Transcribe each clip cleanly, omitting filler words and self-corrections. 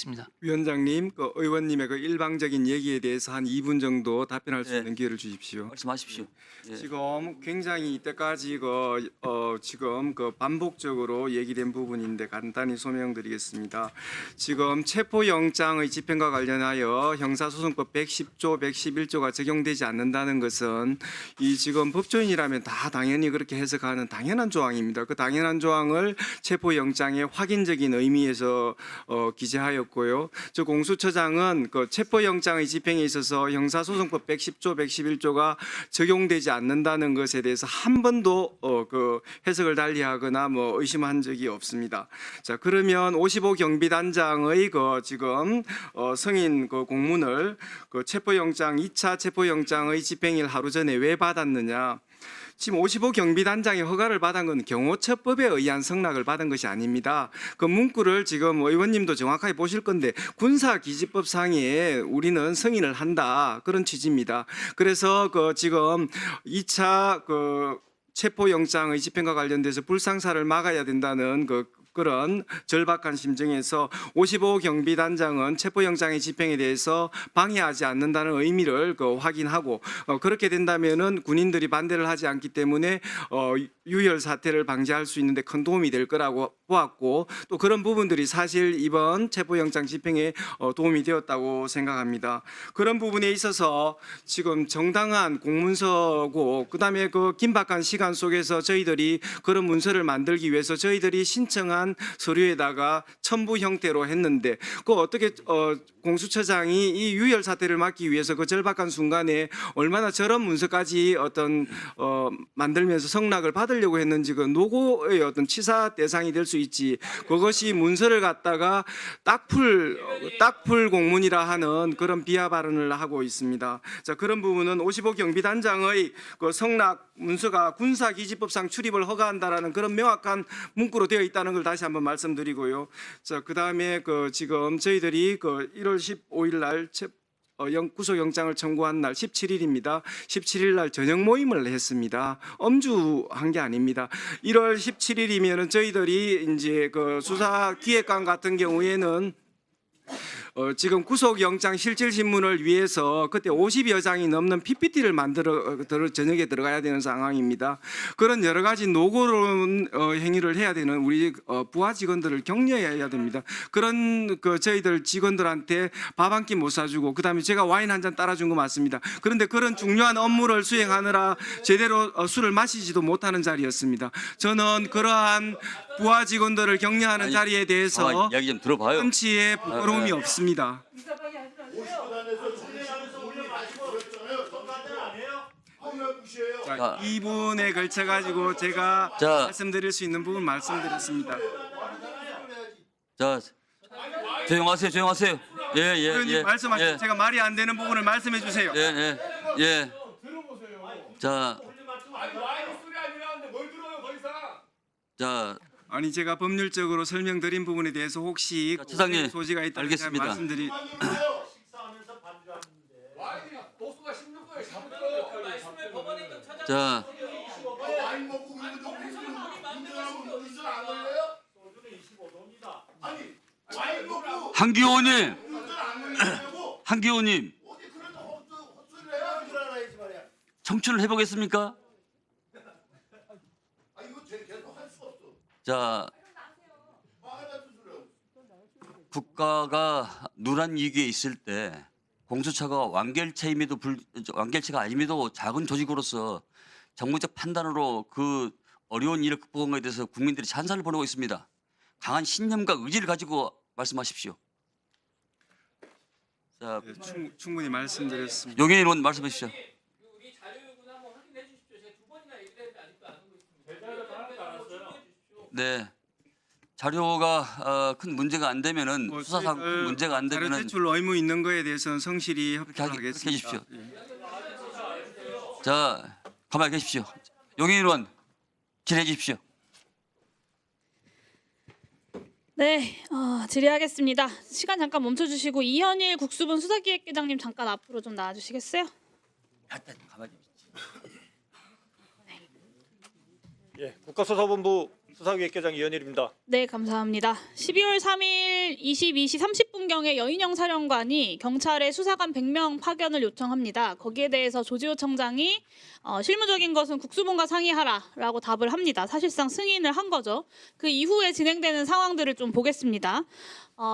하겠습니다. 위원장님, 그 의원님의 그 일방적인 얘기에 대해서 한 2분 정도 답변할 수 네. 있는 기회를 주십시오. 말씀하십시오. 예. 지금 굉장히 이때까지 지금 반복적으로 얘기된 부분인데 간단히 소명드리겠습니다. 지금 체포영장의 집행과 관련하여 형사소송법 110조, 111조가 적용되지 않는다는 것은 이 지금 법조인이라면 다 당연히 그렇게 해석하는 당연한 조항입니다. 그 당연한 조항을 체포영장의 확인적인 의미에서 기재하였고요. 저 공수처장은 그 체포영장의 집행에 있어서 형사소송법 110조, 111조가 적용되지 않는다는 것에 대해서 한 번도 그 해석을 달리하거나 뭐 의심한 적이 없습니다. 자, 그러면 55 경비단장의 그 지금 승인 그 공문을 그 체포영장 2차 체포영장의 집행일 하루 전에 왜 받았느냐? 지금 55 경비단장의 허가를 받은 건 경호처법에 의한 승낙을 받은 것이 아닙니다. 그 문구를 지금 의원님도 정확하게 보실 건데 군사기지법상에 우리는 승인을 한다 그런 취지입니다. 그래서 그 지금 2차 그 체포영장의 집행과 관련돼서 불상사를 막아야 된다는 그런 절박한 심정에서 55 경비단장은 체포영장의 집행에 대해서 방해하지 않는다는 의미를 확인하고 그렇게 된다면은 군인들이 반대를 하지 않기 때문에 유혈 사태를 방지할 수 있는데 큰 도움이 될 거라고 보았고 또 그런 부분들이 사실 이번 체포영장 집행에 도움이 되었다고 생각합니다. 그런 부분에 있어서 지금 정당한 공문서고 그다음에 그 긴박한 시간 속에서 저희들이 그런 문서를 만들기 위해서 저희들이 신청한 서류에다가 첨부 형태로 했는데 그 어떻게 공수처장이 이 유혈 사태를 막기 위해서 그 절박한 순간에 얼마나 저런 문서까지 만들면서 성낙을 받으려고 했는지 그 노고의 어떤 치사 대상이 될 수 있지. 그것이 문서를 갖다가 딱풀 공문이라 하는 그런 비하 발언을 하고 있습니다. 자, 그런 부분은 55 경비단장의 그 성낙 문서가 군사기지법상 출입을 허가한다라는 그런 명확한 문구로 되어 있다는 걸 다시 한번 말씀드리고요. 자, 그다음에 지금 저희들이 1월 15일 날 구속영장을 청구한 날 17일입니다. 17일 날 저녁 모임을 했습니다. 엄주한 게 아닙니다. 1월 17일이면은 저희들이 이제 수사기획관 같은 경우에는 지금 구속영장 실질신문을 위해서 그때 50여 장이 넘는 PPT를 만들어 저녁에 들어가야 되는 상황입니다. 그런 여러 가지 노고로운 행위를 해야 되는 우리 부하 직원들을 격려해야 됩니다. 그런 저희들 직원들한테 밥 한 끼 못 사주고 그다음에 제가 와인 한 잔 따라준 거 맞습니다. 그런데 그런 중요한 업무를 수행하느라 제대로 술을 마시지도 못하는 자리였습니다. 저는 그러한 부하 직원들을 격려하는 자리에 대해서 이야기 좀 들어봐요. 한치의 부끄러움이 없습니다. 자, 2분에 걸쳐 가지고 제가 말씀드릴 수 있는 부분 말씀드렸습니다. 자, 조용하세요. 의원님 말씀하시죠. 예. 제가 말이 안 되는 부분을 말씀해 주세요. 예. 자, 아니 제가 법률적으로 설명드린 부분에 대해서 혹시 차장님, 소지가 있다면 알겠습니다. 말씀드리. 자, 한기호님, 청취를 해보겠습니까? 자, 국가가 누란 위기에 있을 때 공수처가 완결체가 아님에도 작은 조직으로서 정무적 판단으로 그 어려운 일을 극복한 것에 대해서 국민들이 찬사를 보내고 있습니다. 강한 신념과 의지를 가지고 말씀하십시오. 자, 충분히 말씀드렸습니다. 용인 의원 말씀해 주시죠. 네, 자료가 큰 문제가 안 되면은 수사상 큰 문제가 안 자료 되면은 제출 의무 있는 거에 대해서는 성실히 그렇게 하게 협조하겠습니다. 해주십시오. 자, 가만히 계십시오. 용인 의원 질의해 주십시오. 네, 질의하겠습니다. 시간 잠깐 멈춰주시고 이현일 국수본 수사기획계장님 잠깐 앞으로 좀 나와주시겠어요? 가만히 예, 국가수사본부 수사기획계장 이현일입니다. 네, 감사합니다. 12월 3일 22시 30분경에 여인영 사령관이 경찰에 수사관 100명 파견을 요청합니다. 거기에 대해서 조지호 청장이 실무적인 것은 국수본과 상의하라라고 답을 합니다. 사실상 승인을 한 거죠. 그 이후에 진행되는 상황들을 좀 보겠습니다.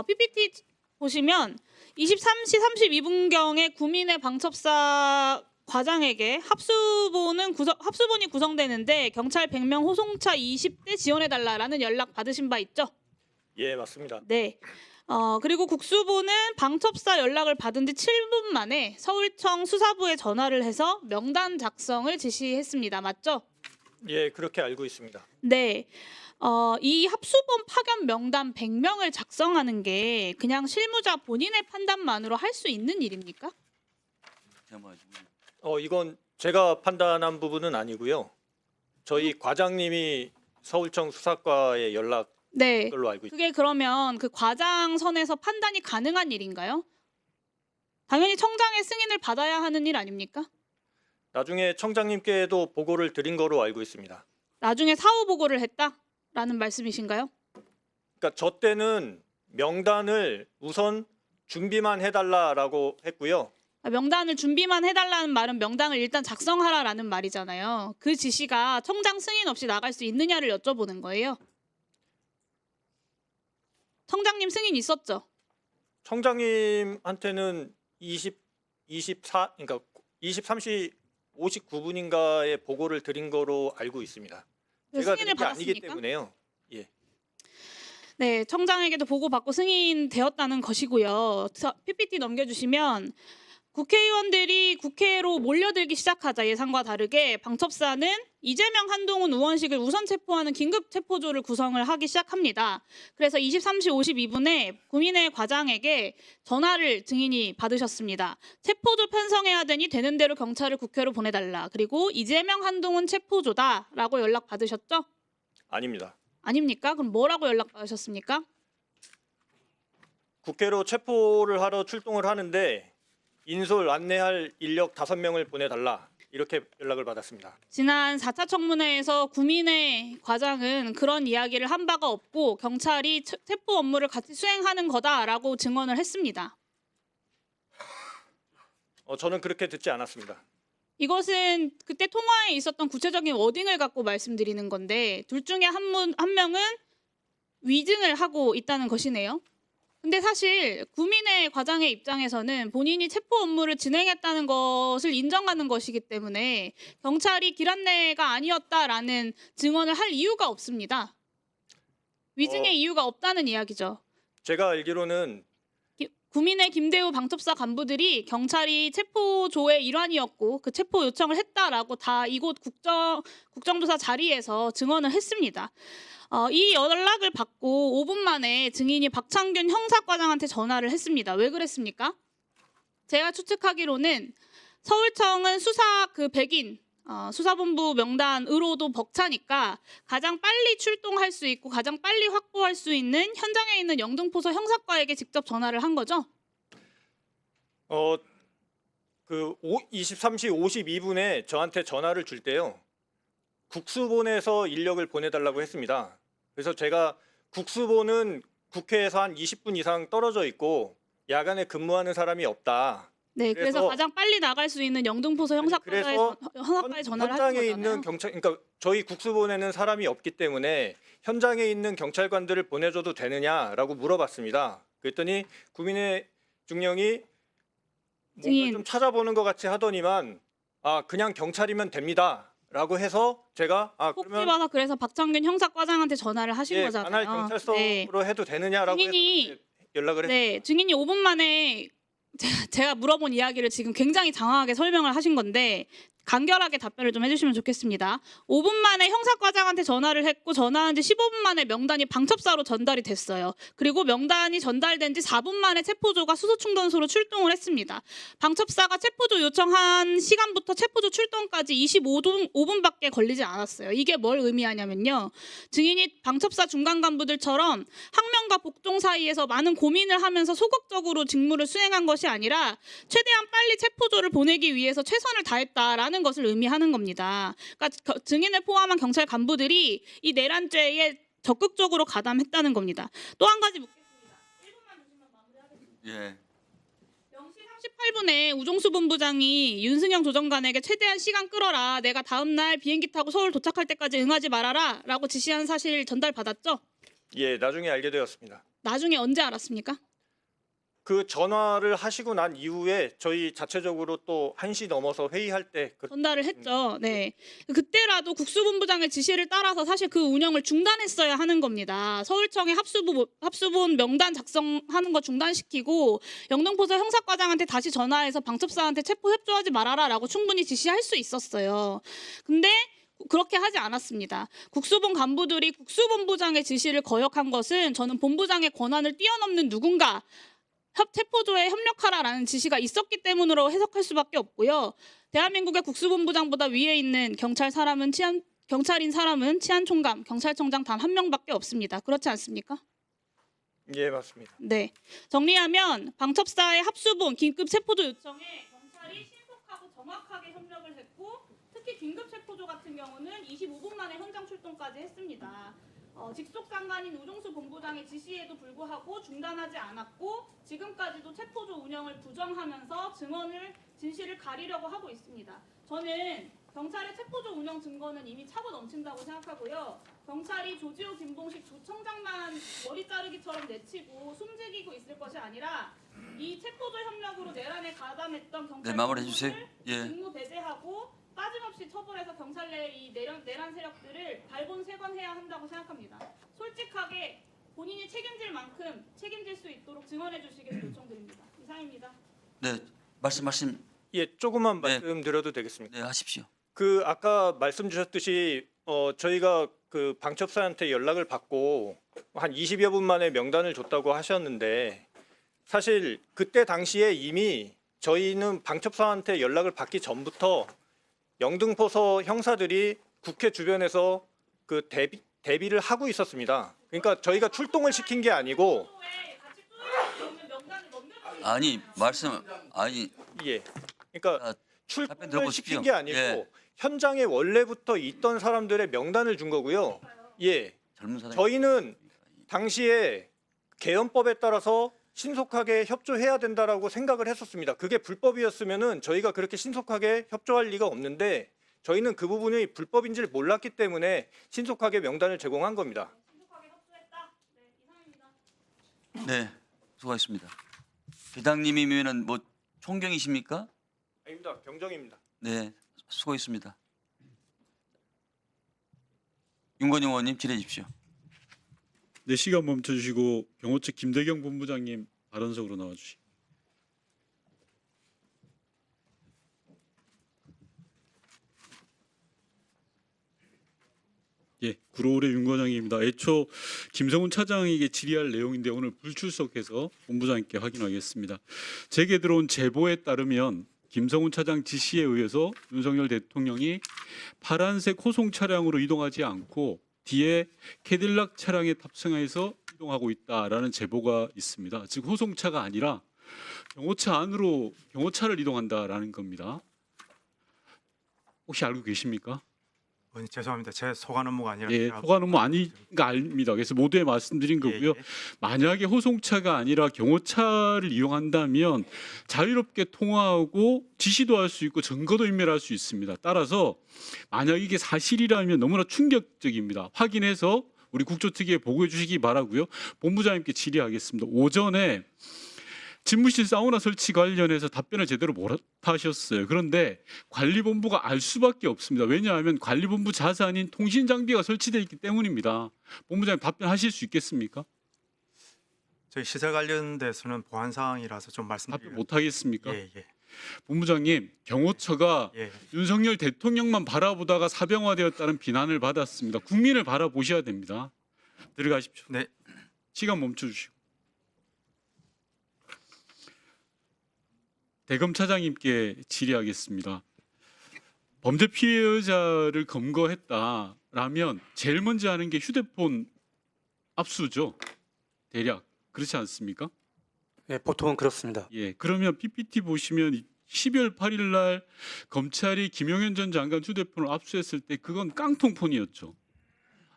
PPT 보시면 23시 32분경에 구민의 방첩사 과장에게 합수본이 구성되는데 경찰 100명 호송차 20대 지원해달라라는 연락 받으신 바 있죠? 예, 맞습니다. 네. 그리고 국수본은 방첩사 연락을 받은 뒤 7분 만에 서울청 수사부에 전화를 해서 명단 작성을 지시했습니다. 맞죠? 예, 그렇게 알고 있습니다. 네. 이 합수본 파견 명단 100명을 작성하는 게 그냥 실무자 본인의 판단만으로 할 수 있는 일입니까? 이건 제가 판단한 부분은 아니고요. 저희 과장님이 서울청 수사과에 연락 네. 걸로 알고 있습니다. 그게 그러면 그 과장 선에서 판단이 가능한 일인가요? 당연히 청장의 승인을 받아야 하는 일 아닙니까? 나중에 청장님께도 보고를 드린 거로 알고 있습니다. 나중에 사후 보고를 했다라는 말씀이신가요? 그러니까 저 때는 명단을 우선 준비만 해달라라고 했고요. 명단을 준비만 해달라는 말은 명단을 일단 작성하라라는 말이잖아요. 그 지시가 청장 승인 없이 나갈 수 있느냐를 여쭤보는 거예요. 청장님 승인 있었죠? 청장님한테는 23시 59분인가에 보고를 드린 거로 알고 있습니다. 제가 승인을 드린 게 아니기 받았습니까? 때문에요. 예. 네, 청장에게도 보고받고 승인되었다는 것이고요. PPT 넘겨주시면 국회의원들이 국회로 몰려들기 시작하자 예상과 다르게 방첩사는 이재명, 한동훈 의원식을 우선 체포하는 긴급 체포조를 구성을 하기 시작합니다. 그래서 23시 52분에 구민의 과장에게 전화를 증인이 받으셨습니다. 체포조 편성해야 되니 되는 대로 경찰을 국회로 보내달라. 그리고 이재명, 한동훈 체포조다라고 연락 받으셨죠? 아닙니다. 아닙니까? 그럼 뭐라고 연락 받으셨습니까? 국회로 체포를 하러 출동을 하는데 인솔 안내할 인력 5명을 보내달라 이렇게 연락을 받았습니다. 지난 4차 청문회에서 구민의 과장은 그런 이야기를 한 바가 없고 경찰이 체포 업무를 같이 수행하는 거다라고 증언을 했습니다. 저는 그렇게 듣지 않았습니다. 이것은 그때 통화에 있었던 구체적인 워딩을 갖고 말씀드리는 건데 둘 중에 한 명은 위증을 하고 있다는 것이네요. 근데 사실 구민의 과장의 입장에서는 본인이 체포 업무를 진행했다는 것을 인정하는 것이기 때문에 경찰이 길 안내가 아니었다라는 증언을 할 이유가 없습니다. 위증의 이유가 없다는 이야기죠. 제가 알기로는 구민의 김대우 방첩사 간부들이 경찰이 체포조의 일환이었고 그 체포 요청을 했다라고 다 이곳 국정조사 자리에서 증언을 했습니다. 이 연락을 받고 5분 만에 증인이 박창균 형사과장한테 전화를 했습니다. 왜 그랬습니까? 제가 추측하기로는 서울청은 수사 그 백인 수사본부 명단으로도 벅차니까 가장 빨리 출동할 수 있고 가장 빨리 확보할 수 있는 현장에 있는 영등포서 형사과에게 직접 전화를 한 거죠? 23시 52분에 저한테 전화를 줄 때요. 국수본에서 인력을 보내달라고 했습니다. 그래서 제가 국수본은 국회에서 한 20분 이상 떨어져 있고 야간에 근무하는 사람이 없다. 네, 그래서 가장 빨리 나갈 수 있는 영등포서 형사과에 전화를 하신 현장에 거잖아요. 있는 그러니까 저희 국수본에는 사람이 없기 때문에 현장에 있는 경찰관들을 보내줘도 되느냐라고 물어봤습니다. 그랬더니 구민의 중령이 뭔가 좀 찾아보는 것 같이 하더니만 그냥 경찰이면 됩니다라고 해서 제가 혹 그러면 집어서 그래서 박창균 형사과장한테 전화를 하신 거잖아요. 관할 경찰서로 네. 해도 되느냐라고 해서 증인이 연락을 했습니다. 네, 증인이 5분 만에 제가 물어본 이야기를 지금 굉장히 장황하게 설명을 하신 건데 간결하게 답변을 좀 해주시면 좋겠습니다. 5분 만에 형사과장한테 전화를 했고 전화한 지 15분 만에 명단이 방첩사로 전달이 됐어요. 그리고 명단이 전달된 지 4분 만에 체포조가 수소충전소로 출동을 했습니다. 방첩사가 체포조 요청한 시간부터 체포조 출동까지 25분밖에 걸리지 않았어요. 이게 뭘 의미하냐면요. 증인이 방첩사 중간 간부들처럼 학명과 복종 사이에서 많은 고민을 하면서 소극적으로 직무를 수행한 것이 아니라 최대한 빨리 체포조를 보내기 위해서 최선을 다했다라는 잘하는 것을 의미하는 겁니다. 그러니까 증인을 포함한 경찰 간부들이 이 내란죄에 적극적으로 가담했다는 겁니다. 또 한 가지 묻겠습니다. 1분만 주시면 마무리하겠습니다. 예. 0시 38분에 우종수 본부장이 윤승영 조정관에게 최대한 시간 끌어라. 내가 다음 날 비행기 타고 서울 도착할 때까지 응하지 말아라. 라고 지시한 사실 전달받았죠? 예, 나중에 알게 되었습니다. 나중에 언제 알았습니까? 그 전화를 하시고 난 이후에 저희 자체적으로 또 1시 넘어서 회의할 때 전달을 했죠. 네. 그때라도 국수본부장의 지시를 따라서 사실 그 운영을 중단했어야 하는 겁니다. 서울청의 합수본 명단 작성하는 거 중단시키고 영등포서 형사과장한테 다시 전화해서 방첩사한테 체포 협조하지 말아라라고 충분히 지시할 수 있었어요. 근데 그렇게 하지 않았습니다. 국수본 간부들이 국수본부장의 지시를 거역한 것은 저는 본부장의 권한을 뛰어넘는 누군가 체포조에 협력하라라는 지시가 있었기 때문으로 해석할 수밖에 없고요. 대한민국의 국수본부장보다 위에 있는 경찰인 사람은 치안총감, 경찰청장 단 한 명밖에 없습니다. 그렇지 않습니까? 예, 맞습니다. 네. 정리하면 방첩사의 합수본 긴급 체포조 요청에 경찰이 신속하고 정확하게 협력을 했고 특히 긴급 체포조 같은 경우는 25분 만에 현장 출동까지 했습니다. 직속상관인 우종수 본부장의 지시에도 불구하고 중단하지 않았고 지금까지도 체포조 운영을 부정하면서 진실을 가리려고 하고 있습니다. 저는 경찰의 체포조 운영 증거는 이미 차고 넘친다고 생각하고요. 경찰이 조지호 김봉식 조청장만 머리 자르기처럼 내치고 숨지기고 있을 것이 아니라 이 체포조 협력으로 내란에 가담했던 경찰 마무리해 주세요. 예. 직무 배제하고 빠짐없이 처벌해서 경찰 내 이 내란 세력들을 발본색원해야 한다고 생각합니다. 솔직하게 본인이 책임질 만큼 책임질 수 있도록 증언해 주시기를 요청드립니다. 이상입니다. 네. 말씀 예, 조금만 네. 말씀드려도 되겠습니까? 네, 하십시오. 그 아까 말씀 주셨듯이 저희가 그 방첩사한테 연락을 받고 한 20여 분 만에 명단을 줬다고 하셨는데 사실 그때 당시에 이미 저희는 방첩사한테 연락을 받기 전부터 영등포서 형사들이 국회 주변에서 그 대비를 하고 있었습니다. 그러니까 저희가 출동을 시킨 게 아니고 아니 예, 그러니까 답변 출동을 들어보십시오. 시킨 게 아니고 예. 현장에 원래부터 있던 사람들의 명단을 준 거고요. 예, 젊은 사람이 저희는 당시에 개헌법에 따라서 신속하게 협조해야 된다라고 생각을 했었습니다. 그게 불법이었으면은 저희가 그렇게 신속하게 협조할 리가 없는데 저희는 그 부분이 불법인지를 몰랐기 때문에 신속하게 명단을 제공한 겁니다. 신속하게 협조했다. 네, 이상입니다. 네, 수고하셨습니다. 대장님이면은 뭐 총경이십니까? 아닙니다. 경정입니다. 네, 수고했습니다. 윤건영 의원님 질의해 주십시오. 네, 시간 멈춰주시고 경호 측 김대경 본부장님 발언석으로 나와주시기. 예, 구로울의 윤건영입니다. 애초 김성훈 차장에게 질의할 내용인데 오늘 불출석해서 본부장님께 확인하겠습니다. 제게 들어온 제보에 따르면 김성훈 차장 지시에 의해서 윤석열 대통령이 파란색 호송 차량으로 이동하지 않고 뒤에 캐딜락 차량에 탑승해서 이동하고 있다라는 제보가 있습니다. 즉 호송차가 아니라 경호차 안으로 경호차를 이동한다라는 겁니다. 혹시 알고 계십니까? 죄송합니다. 제 소관 업무가 아니라 예, 제가 소관 업무 아니가 아닙니다. 그래서 모두에 말씀드린 거고요. 예. 만약에 호송차가 아니라 경호차를 이용한다면 자유롭게 통화하고 지시도 할 수 있고 증거도 인멸할 수 있습니다. 따라서 만약 이게 사실이라면 너무나 충격적입니다. 확인해서 우리 국조특위에 보고해 주시기 바라고요. 본부장님께 질의하겠습니다. 오전에 집무실 사우나 설치 관련해서 답변을 제대로 못 하셨어요. 그런데 관리본부가 알 수밖에 없습니다. 왜냐하면 관리본부 자산인 통신 장비가 설치되어 있기 때문입니다. 본부장님 답변하실 수 있겠습니까? 저희 시설 관련돼서는 보안 사항이라서 좀 답변 말씀드리면 못 하겠습니까? 예. 본부장님, 경호처가 예. 윤석열 대통령만 바라보다가 사병화되었다는 비난을 받았습니다. 국민을 바라보셔야 됩니다. 들어가십시오. 네. 시간 멈춰 주시고. 대검 차장님께 질의하겠습니다. 범죄 피해자를 검거했다라면 제일 먼저 하는 게 휴대폰 압수죠. 대략 그렇지 않습니까? 네, 보통은 그렇습니다. 예. 그러면 PPT 보시면 12월 8일 날 검찰이 김용현 전 장관 휴대폰을 압수했을 때 그건 깡통폰이었죠.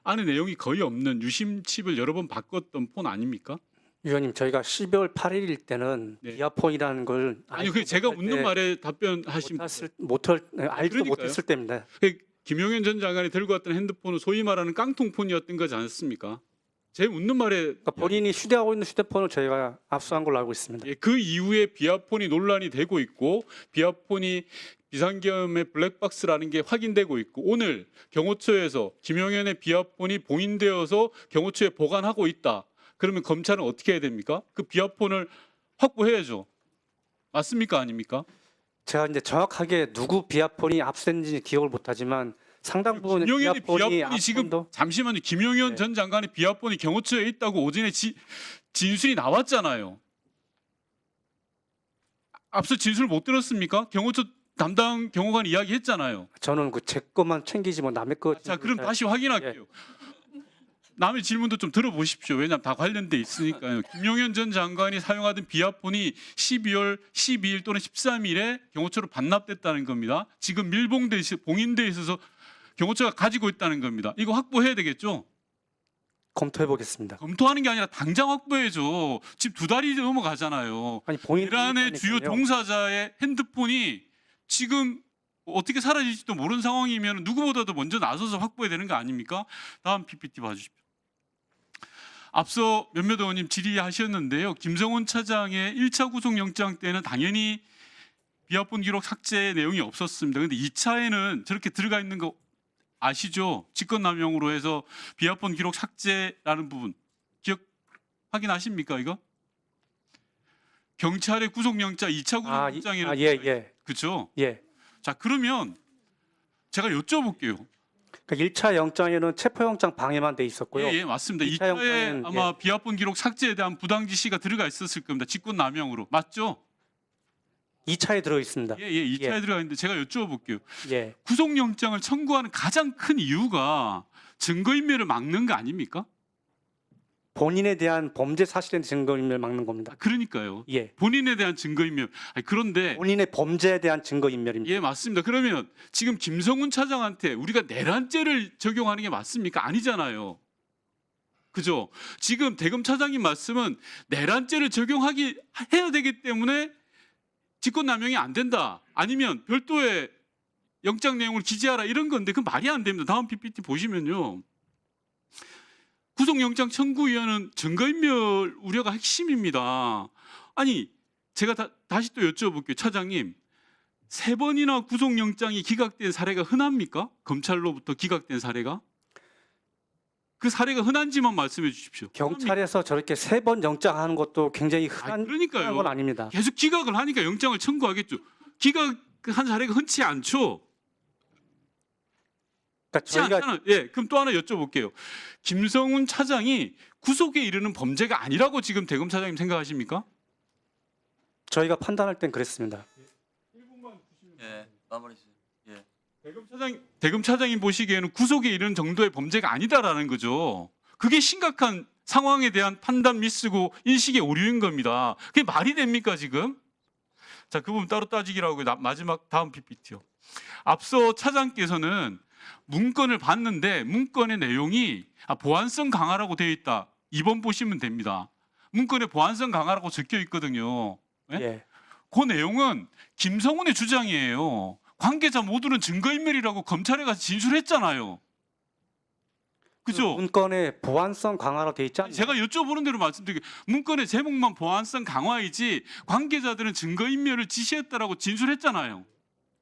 안에 내용이 거의 없는 유심 칩을 여러 번 바꿨던 폰 아닙니까? 위원님, 저희가 12월 8일일 때는 네. 비아폰이라는 걸 아니 그 제가 묻는 말에 답변하시면 알지도 그러니까요. 못했을 때입니다. 김용현 전 장관이 들고 왔던 핸드폰은 소위 말하는 깡통폰이었던 거지 않습니까? 제 묻는 말에 그러니까 본인이 휴대하고 있는 휴대폰을 저희가 압수한 걸로 알고 있습니다. 예, 그 이후에 비아폰이 논란이 되고 있고 비아폰이 비상계엄의 블랙박스라는 게 확인되고 있고 오늘 경호처에서 김용현의 비아폰이 봉인되어서 경호처에 보관하고 있다. 그러면 검찰은 어떻게 해야 됩니까? 그 비아폰을 확보해야죠. 맞습니까? 아닙니까? 제가 이제 정확하게 누구 비아폰이 압수됐는지 기억을 못하지만 상당 부분 김용현의 비아폰이 비아폰이 지금 압수도 잠시만요. 김용현 네. 전 장관의 비아폰이 경호처에 있다고 오전에 진술이 나왔잖아요. 앞서 진술 못 들었습니까? 경호처 담당 경호관 이야기했잖아요. 저는 그 제 것만 챙기지 뭐 남의 거. 자, 그럼 다시 확인할게요. 남의 질문도 좀 들어보십시오. 왜냐하면 다 관련돼 있으니까요. 김용현 전 장관이 사용하던 비아폰이 12월 12일 또는 13일에 경호처로 반납됐다는 겁니다. 지금 밀봉돼 봉인돼 있어서 경호처가 가지고 있다는 겁니다. 이거 확보해야 되겠죠? 검토해 보겠습니다. 검토하는 게 아니라 당장 확보해야죠. 지금 2달이 넘어가잖아요. 아니 본인 이란의 주요 종사자의 핸드폰이 지금 어떻게 사라질지도 모르는 상황이면 누구보다도 먼저 나서서 확보해야 되는 거 아닙니까? 다음 PPT 봐주십시오. 앞서 몇몇 의원님 질의하셨는데요. 김성훈 차장의 1차 구속영장 때는 당연히 비아폰 기록 삭제 내용이 없었습니다. 그런데 2차에는 저렇게 들어가 있는 거 아시죠? 직권남용으로 해서 비아폰 기록 삭제라는 부분 기억 확인하십니까 이거? 경찰의 구속영장 2차 구속영장에는 예. 그렇죠? 예. 자 그러면 제가 여쭤볼게요. 그러니까 1차 영장에는 체포영장 방해만 돼 있었고요. 예, 맞습니다. 2차 2차에 영장에는, 아마 비아폰 기록 삭제에 대한 부당 지시가 들어가 있었을 겁니다. 직권남용으로 맞죠? 2차에 들어 있습니다. 예, 2차에 들어가 있는데 제가 여쭤볼게요. 예. 구속영장을 청구하는 가장 큰 이유가 증거인멸을 막는 거 아닙니까? 본인에 대한 범죄 사실의 증거인멸 막는 겁니다. 그러니까요. 예. 본인에 대한 증거인멸. 아니, 그런데 본인의 범죄에 대한 증거인멸입니다. 예, 맞습니다. 그러면 지금 김성훈 차장한테 우리가 내란죄를 적용하는 게 맞습니까? 아니잖아요. 그죠? 지금 대검 차장님 말씀은 내란죄를 해야 되기 때문에 직권남용이 안 된다. 아니면 별도의 영장 내용을 기재하라 이런 건데 그건 말이 안 됩니다. 다음 PPT 보시면요. 구속영장 청구위원은 증거인멸 우려가 핵심입니다. 아니 제가 다시 또 여쭤볼게요. 차장님. 3번이나 구속영장이 기각된 사례가 흔합니까? 검찰로부터 기각된 사례가? 그 사례가 흔한지만 말씀해 주십시오. 경찰에서 저렇게 3번 영장하는 것도 굉장히 흔한 그러니까요. 건 아닙니다. 계속 기각을 하니까 영장을 청구하겠죠. 기각한 사례가 흔치 않죠. 그러니까 저희가 않잖아요. 예, 그럼 또 하나 여쭤볼게요. 김성훈 차장이 구속에 이르는 범죄가 아니라고 지금 대검 차장님 생각하십니까? 저희가 판단할 땐 그랬습니다. 예, 마무리해주세요. 예. 대검 차장님 보시기에는 구속에 이르는 정도의 범죄가 아니다라는 거죠. 그게 심각한 상황에 대한 판단 미스고 인식의 오류인 겁니다. 그게 말이 됩니까 지금? 자, 그 부분 따로 따지기로 하고 마지막 다음 PPT요. 앞서 차장께서는 문건을 봤는데 문건의 내용이 보안성 강화라고 되어 있다. 2번 보시면 됩니다. 문건에 보안성 강화라고 적혀 있거든요. 예? 예. 그 내용은 김성훈의 주장이에요. 관계자 모두는 증거인멸이라고 검찰에 가서 진술했잖아요. 그죠? 문건에 보안성 강화로 돼 있지 않나요? 제가 여쭤보는 대로 말씀드릴게요. 문건의 제목만 보안성 강화이지 관계자들은 증거인멸을 지시했다라고 진술했잖아요.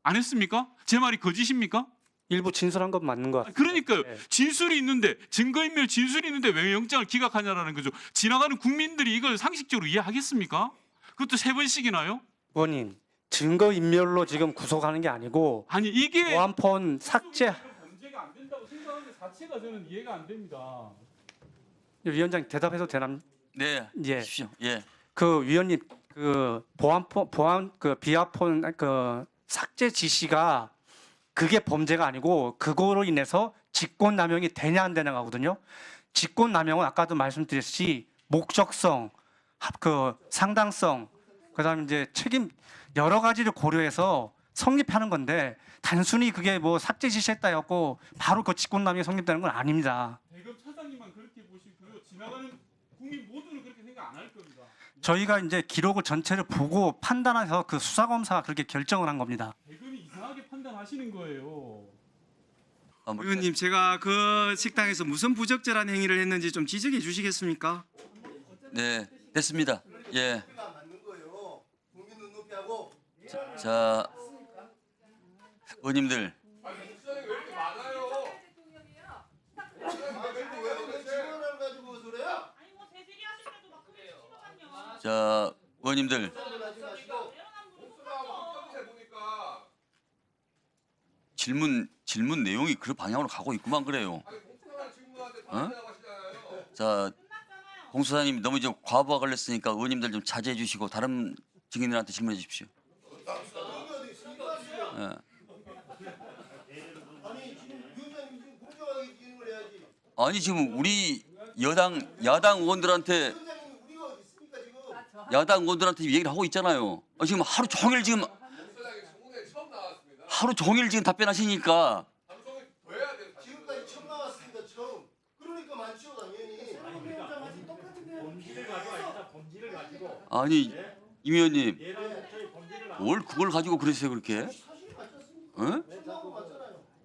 안 했습니까? 제 말이 거짓입니까? 일부 진술한 건 맞는 것 같아요. 그러니까요. 네. 진술이 있는데 증거인멸 진술이 있는데 왜 영장을 기각하냐라는 거죠. 지나가는 국민들이 이걸 상식적으로 이해하겠습니까? 그것도 3번씩이나요? 의원님, 증거인멸로 지금 구속하는 게 아니고 아니 이게 보안폰 삭제. 범죄가 안 된다고 생각하는 것 자체가 저는 이해가 안 됩니다. 위원장 대답해도 되나? 네, 예. 하십시오. 예. 그 위원님 그 보안 그 비아폰 그 삭제 지시가 그게 범죄가 아니고 그거로 인해서 직권남용이 되냐 안 되냐가 거든요. 직권남용은 아까도 말씀드렸듯이 목적성, 그 상당성, 그다음에 이제 여러 가지를 고려해서 성립하는 건데 단순히 그게 뭐 삭제 지시했다였고 바로 그 직권남용이 성립되는 건 아닙니다. 대검 차장님만 그렇게 보시고요. 지나가는 국민 모두는 그렇게 생각 안 할 겁니다. 저희가 이제 기록을 전체를 보고 판단해서 그 수사 검사가 그렇게 결정을 한 겁니다. 대검이 이상하게 판단하시는 거예요. 의원님, 제가 그 식당에서 무슨 부적절한 행위를 했는지 좀 지적해 주시겠습니까? 네, 됐습니다. 예. 자, 의원님들. 자, 의원님들. 질문 내용이 그 방향으로 가고 있구만 그래요. 어? 자, 공수사님 너무 이제 과부하 걸렸으니까 의원님들 좀 자제해 주시고 다른 증인들한테 질문해 주십시오. 예. 아니 지금 우리 야당 의원들한테 얘기를 하고 있잖아요. 지금 하루 종일 지금 답변하시니까. 지금까지 처음 나왔습니다. 처음. 그러니까 많죠 당연히. 아니 임 의원님 뭘 그걸 가지고 그러세요 그렇게? 어?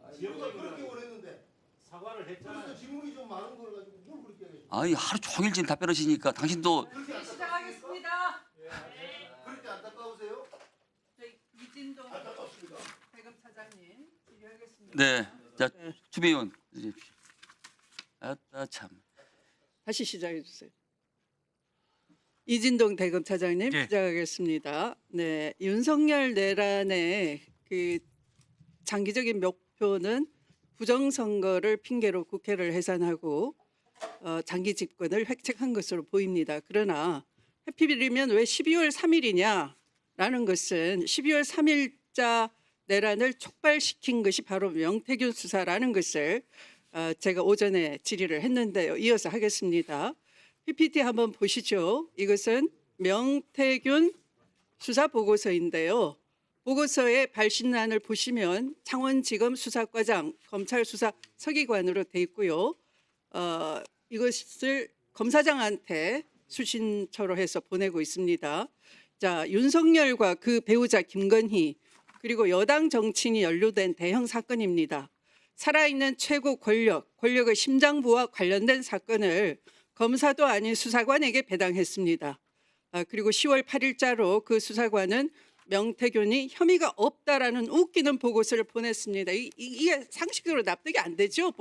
그렇게 원했는데 사과를 했잖아요. 그래서 질문이 좀 많은 걸 가지고 뭘 그렇게 하겠어요? 아니 하루 종일 지금 답변하시니까 당신도 시작하겠습니다. 그렇게 안타까우세요? 저희 이진동 대검 차장님 질의하겠습니다. 네. 자 추배 의원. 아따 참. 다시 시작해 주세요. 이진동 대검 차장님 예. 시작하겠습니다. 네, 윤석열 내란의 그 장기적인 목표는 부정선거를 핑계로 국회를 해산하고 장기 집권을 획책한 것으로 보입니다. 그러나 해피일이면 왜 12월 3일이냐라는 것은 12월 3일자 내란을 촉발시킨 것이 바로 명태균 수사라는 것을 제가 오전에 질의를 했는데요. 이어서 하겠습니다. PPT 한번 보시죠. 이것은 명태균 수사 보고서인데요. 보고서의 발신란을 보시면 창원지검 수사과장 검찰 수사 서기관으로 돼 있고요. 이것을 검사장한테 수신처로 해서 보내고 있습니다. 자, 윤석열과 그 배우자 김건희 그리고 여당 정치인이 연루된 대형 사건입니다. 살아있는 최고 권력의 심장부와 관련된 사건을 검사도 아닌 수사관에게 배당했습니다. 그리고 10월 8일자로 그 수사관은 명태균이 혐의가 없다라는 웃기는 보고서를 보냈습니다. 이게 상식적으로 납득이 안 되죠.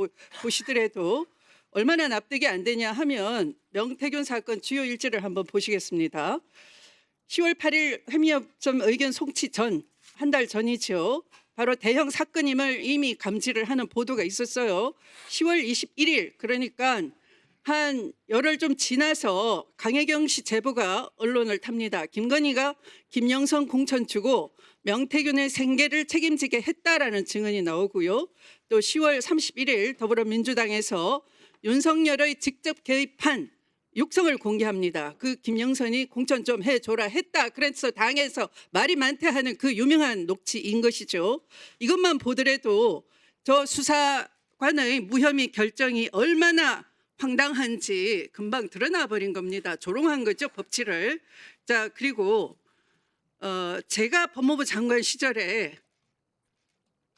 보시더라도 얼마나 납득이 안 되냐 하면 명태균 사건 주요 일지를 한번 보시겠습니다. 10월 8일 회미협점 의견 송치 전, 한 달 전이죠. 바로 대형 사건임을 이미 감지를 하는 보도가 있었어요. 10월 21일 그러니까 한 열흘 좀 지나서 강혜경 씨 제보가 언론을 탑니다. 김건희가 김영선 공천 주고 명태균의 생계를 책임지게 했다라는 증언이 나오고요. 또 10월 31일 더불어민주당에서 윤석열의 직접 개입한 육성을 공개합니다. 그 김영선이 공천 좀 해줘라 했다. 그래서 당에서 말이 많다 하는 그 유명한 녹취인 것이죠. 이것만 보더라도 저 수사관의 무혐의 결정이 얼마나 황당한지 금방 드러나 버린 겁니다. 조롱한 거죠, 법치를. 자, 그리고 제가 법무부 장관 시절에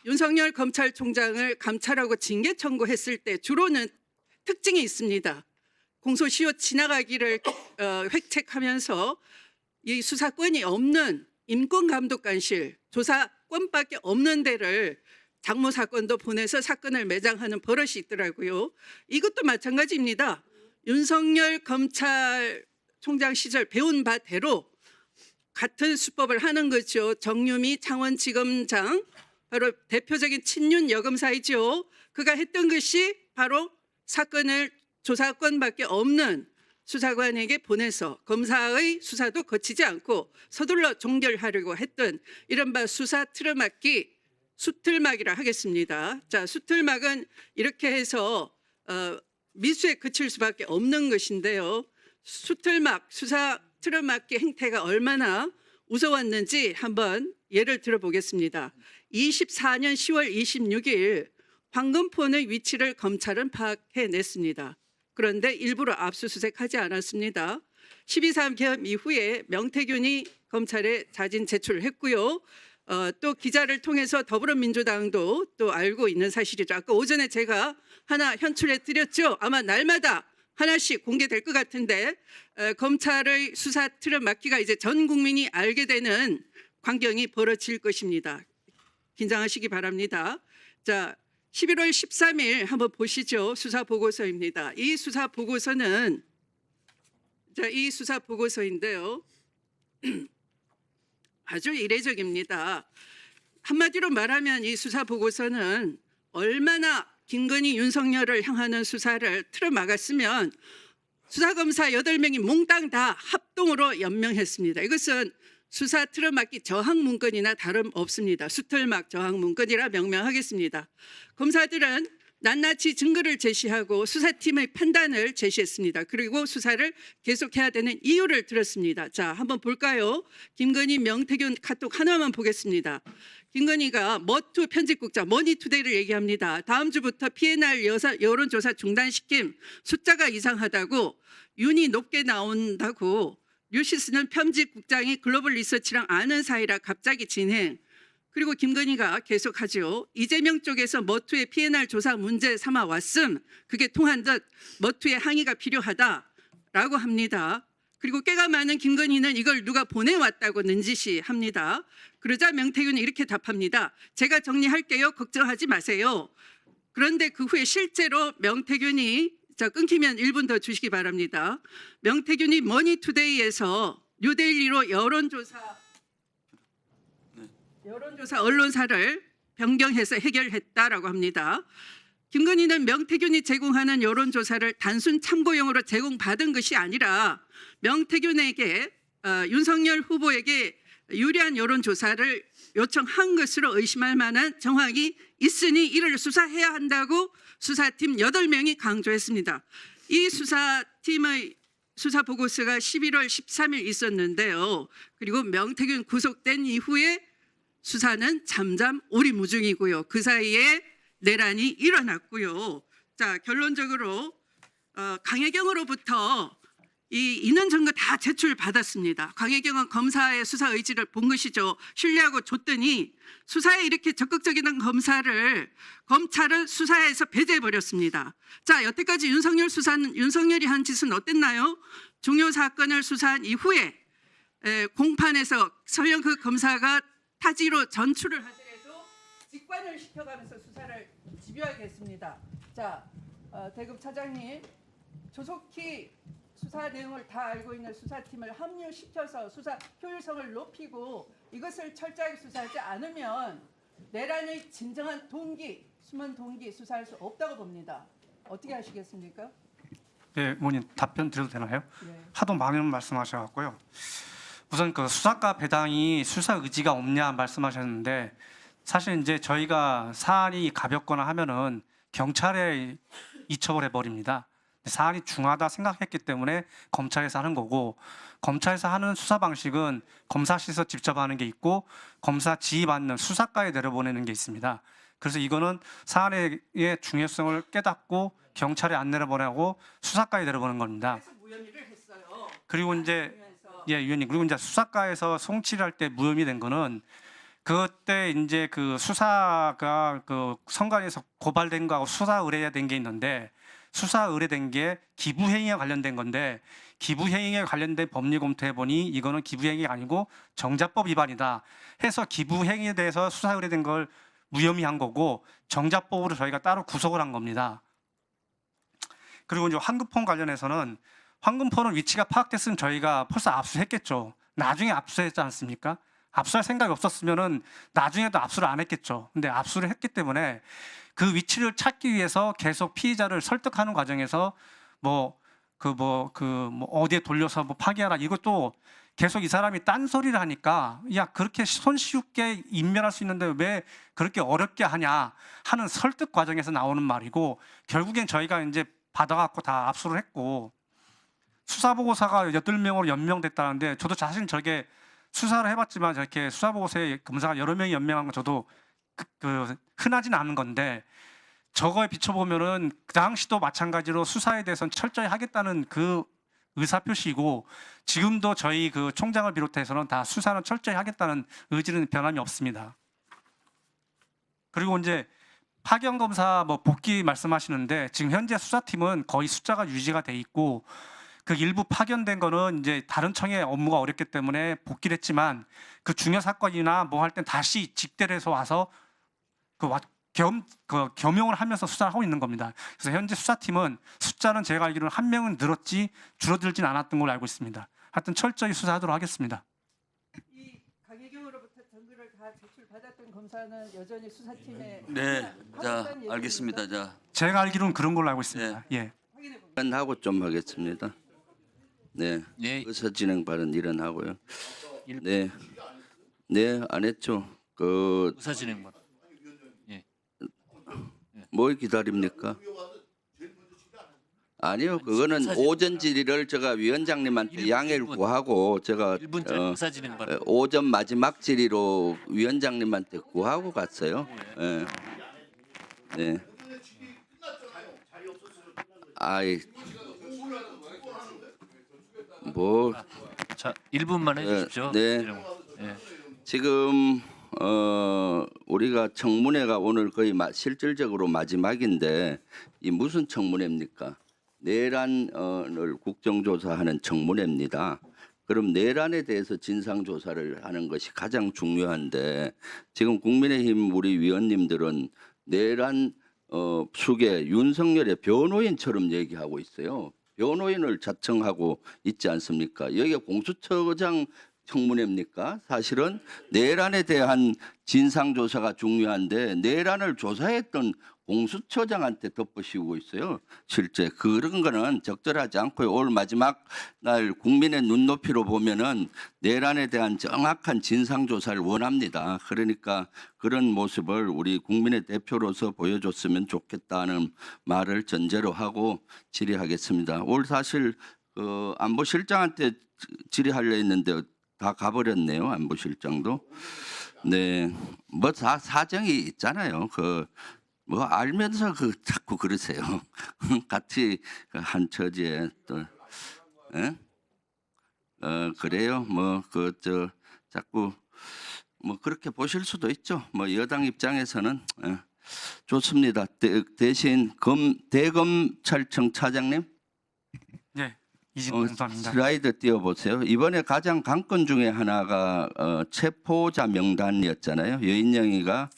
윤석열 검찰총장을 감찰하고 징계 청구했을 때 주로는 특징이 있습니다. 공소시효 지나가기를 획책하면서 이 수사권이 없는 인권감독관실 조사권밖에 없는 데를 장모 사건도 보내서 사건을 매장하는 버릇이 있더라고요. 이것도 마찬가지입니다. 윤석열 검찰총장 시절 배운 바대로 같은 수법을 하는 거죠. 정유미 창원지검장 바로 대표적인 친윤 여검사이죠. 그가 했던 것이 바로 사건을 조사권밖에 없는 수사관에게 보내서 검사의 수사도 거치지 않고 서둘러 종결하려고 했던 이른바 수사 틀어막기 수틀막이라 하겠습니다. 자, 수틀막은 이렇게 해서 미수에 그칠 수밖에 없는 것인데요. 수틀막, 수사 틀어막기 행태가 얼마나 웃어왔는지 한번 예를 들어보겠습니다. 24년 10월 26일 황금폰의 위치를 검찰은 파악해냈습니다. 그런데 일부러 압수수색하지 않았습니다. 12.3 개헌 이후에 명태균이 검찰에 자진 제출했고요. 또 기자를 통해서 더불어민주당도 또 알고 있는 사실이죠. 아까 오전에 제가 하나 현출해 드렸죠. 아마 날마다 하나씩 공개될 것 같은데 검찰의 수사 틀을 막기가 이제 전 국민이 알게 되는 광경이 벌어질 것입니다. 긴장하시기 바랍니다. 자, 11월 13일 한번 보시죠. 수사 보고서입니다. 이 수사 보고서는 이 수사 보고서인데요. 아주 이례적입니다. 한마디로 말하면 이 수사 보고서는 얼마나 김건희, 윤석열을 향하는 수사를 틀어막았으면 수사검사 8명이 몽땅 다 합동으로 연명했습니다. 이것은 수사 틀어막기 저항 문건이나 다름없습니다. 수틀막 저항 문건이라 명명하겠습니다. 검사들은 낱낱이 증거를 제시하고 수사팀의 판단을 제시했습니다. 그리고 수사를 계속해야 되는 이유를 들었습니다. 자, 한번 볼까요? 김건희, 명태균 카톡 하나만 보겠습니다. 김건희가 머투 편집국장 머니투데이를 얘기합니다. 다음 주부터 PNR 여론조사 중단시킴, 숫자가 이상하다고, 윤이 높게 나온다고, 뉴시스는 편집국장이 글로벌 리서치랑 아는 사이라 갑자기 진행. 그리고 김건희가 계속하죠. 이재명 쪽에서 머투의 PNR 조사 문제 삼아 왔음. 그게 통한 듯 머투의 항의가 필요하다라고 합니다. 그리고 꽤가 많은 김건희는 이걸 누가 보내왔다고 능지시합니다. 그러자 명태균은 이렇게 답합니다. 제가 정리할게요. 걱정하지 마세요. 그런데 그 후에 실제로 명태균이 끊기면 1분 더 주시기 바랍니다. 명태균이 머니투데이에서 뉴데일리로 여론조사 언론사를 변경해서 해결했다라고 합니다. 김건희는 명태균이 제공하는 여론조사를 단순 참고용으로 제공받은 것이 아니라 명태균에게 윤석열 후보에게 유리한 여론조사를 요청한 것으로 의심할 만한 정황이 있으니 이를 수사해야 한다고 수사팀 8명이 강조했습니다. 이 수사팀의 수사 보고서가 11월 13일 있었는데요. 그리고 명태균 구속된 이후에 수사는 잠잠 오리무중이고요. 그 사이에 내란이 일어났고요. 자, 결론적으로 강혜경으로부터 이 인원 증거 다 제출받았습니다. 강혜경은 검사의 수사 의지를 본 것이죠. 신뢰하고 줬더니 수사에 이렇게 적극적인 검사를 검찰은 수사에서 배제해버렸습니다. 자, 여태까지 윤석열이 한 짓은 어땠나요? 중요 사건을 수사한 이후에 공판에서 설령 그 검사가 타지로 전출을 하더라도 직관을 시켜가면서 수사를 집요하게 했습니다. 자, 대급 차장님, 조속히 수사 내용을 다 알고 있는 수사팀을 합류시켜서 수사 효율성을 높이고 이것을 철저하게 수사하지 않으면 내란의 진정한 동기, 숨은 동기 수사할 수 없다고 봅니다. 어떻게 하시겠습니까? 네, 의원님 답변 드려도 되나요? 네. 하도 많은 말씀하셔갖고요. 우선 그 수사과 배당이 수사 의지가 없냐 말씀하셨는데 사실 이제 저희가 사안이 가볍거나 하면은 경찰에 이첩을 해버립니다. 사안이 중하다 생각했기 때문에 검찰에서 하는 거고 검찰에서 하는 수사 방식은 검사실에서 직접 하는 게 있고 검사 지휘받는 수사과에 내려보내는 게 있습니다. 그래서 이거는 사안의 중요성을 깨닫고 경찰에 안 내려보내고 수사과에 내려보는 겁니다. 그래서 무혐의를 했어요. 그리고 이제 위원님 그리고 이제 수사과에서 송치를 할 때 무혐의 된 거는 그때 이제 그 수사가 그 선관위에서 고발된 거하고 수사 의뢰된 게 있는데 수사 의뢰된 게 기부행위에 관련된 건데 기부행위에 관련된 법리 검토해 보니 이거는 기부행위가 아니고 정자법 위반이다 해서 기부행위에 대해서 수사 의뢰된 걸 무혐의한 거고 정자법으로 저희가 따로 구속을 한 겁니다. 그리고 이제 황금폰 관련해서는 황금폰은 위치가 파악됐으면 저희가 벌써 압수했겠죠. 나중에 압수했지 않습니까? 압수할 생각이 없었으면은 나중에도 압수를 안 했겠죠. 근데 압수를 했기 때문에 그 위치를 찾기 위해서 계속 피의자를 설득하는 과정에서 어디에 돌려서 파기하라 이것도 계속 이 사람이 딴소리를 하니까 야 그렇게 손쉽게 인멸할 수 있는데 왜 그렇게 어렵게 하냐 하는 설득 과정에서 나오는 말이고 결국엔 저희가 이제 받아갖고 다 압수를 했고 수사보고서가 8명으로 연명됐다는데 저도 사실 저게 수사를 해봤지만 저렇게 수사보고서에 검사가 여러 명이 연명한 건 저도 흔하지는 않은 건데 저거에 비춰보면은 그 당시도 마찬가지로 수사에 대해서는 철저히 하겠다는 그 의사표시이고 지금도 저희 그 총장을 비롯해서는 다 수사는 철저히 하겠다는 의지는 변함이 없습니다. 그리고 이제 파견 검사 뭐 복귀 말씀하시는데 지금 현재 수사팀은 거의 숫자가 유지가 돼 있고 그 일부 파견된 거는 이제 다른 청의 업무가 어렵기 때문에 복귀를 했지만 그 중요 사건이나 뭐 할 땐 다시 직대를 해서 와서 겸용을 하면서 수사를 하고 있는 겁니다. 그래서 현재 수사팀은 숫자는 제가 알기로는 한 명은 늘었지 줄어들진 않았던 걸로 알고 있습니다. 하여튼 철저히 수사하도록 하겠습니다. 이 강혜경으로부터 증거를 다 제출받았던 검사는 여전히 수사팀에 네, 자 알겠습니다. 자 제가 알기로는 그런 걸로 알고 있습니다. 예. 하고 좀 하겠습니다. 네, 네. 의사진행 발언 일어나고요. 네, 네, 안 했죠. 그 의사진행 발. 뭘 기다립니까? 아니요, 그거는 오전 질의를 제가 위원장님한테 양해를 구하고 제가 1분 전 의사진행 발. 오전 마지막 질의로 위원장님한테 구하고 갔어요. 네. 네. 아이, 뭐 자 1분만 해주십시오. 네. 지금 우리가 청문회가 오늘 거의 실질적으로 마지막인데 이 무슨 청문회입니까? 내란을 국정조사하는 청문회입니다. 그럼 내란에 대해서 진상조사를 하는 것이 가장 중요한데 지금 국민의힘 우리 위원님들은 내란 수계 윤석열의 변호인처럼 얘기하고 있어요. 변호인을 자청하고 있지 않습니까? 여기가 공수처장 청문회입니까? 사실은 내란에 대한 진상조사가 중요한데 내란을 조사했던 공수처장한테 덮어씌우고 있어요. 실제 그런 거는 적절하지 않고요. 올 마지막 날 국민의 눈높이로 보면은 내란에 대한 정확한 진상조사를 원합니다. 그러니까 그런 모습을 우리 국민의 대표로서 보여줬으면 좋겠다는 말을 전제로 하고 질의하겠습니다. 올 사실 그 안보실장한테 질의하려 했는데 다 가버렸네요. 안보실장도. 네, 뭐 다 사정이 있잖아요. 뭐 알면서 자꾸 그러세요. 같이 한 처지에 또, 예? 그래요. 뭐 자꾸 뭐 그렇게 보실 수도 있죠. 뭐 여당 입장에서는 좋습니다. 대신 대검찰청 차장님. 네. 이진동 감사합니다. 슬라이드 띄워보세요. 이번에 가장 관건 중에 하나가 체포자 명단이었잖아요. 여인영이가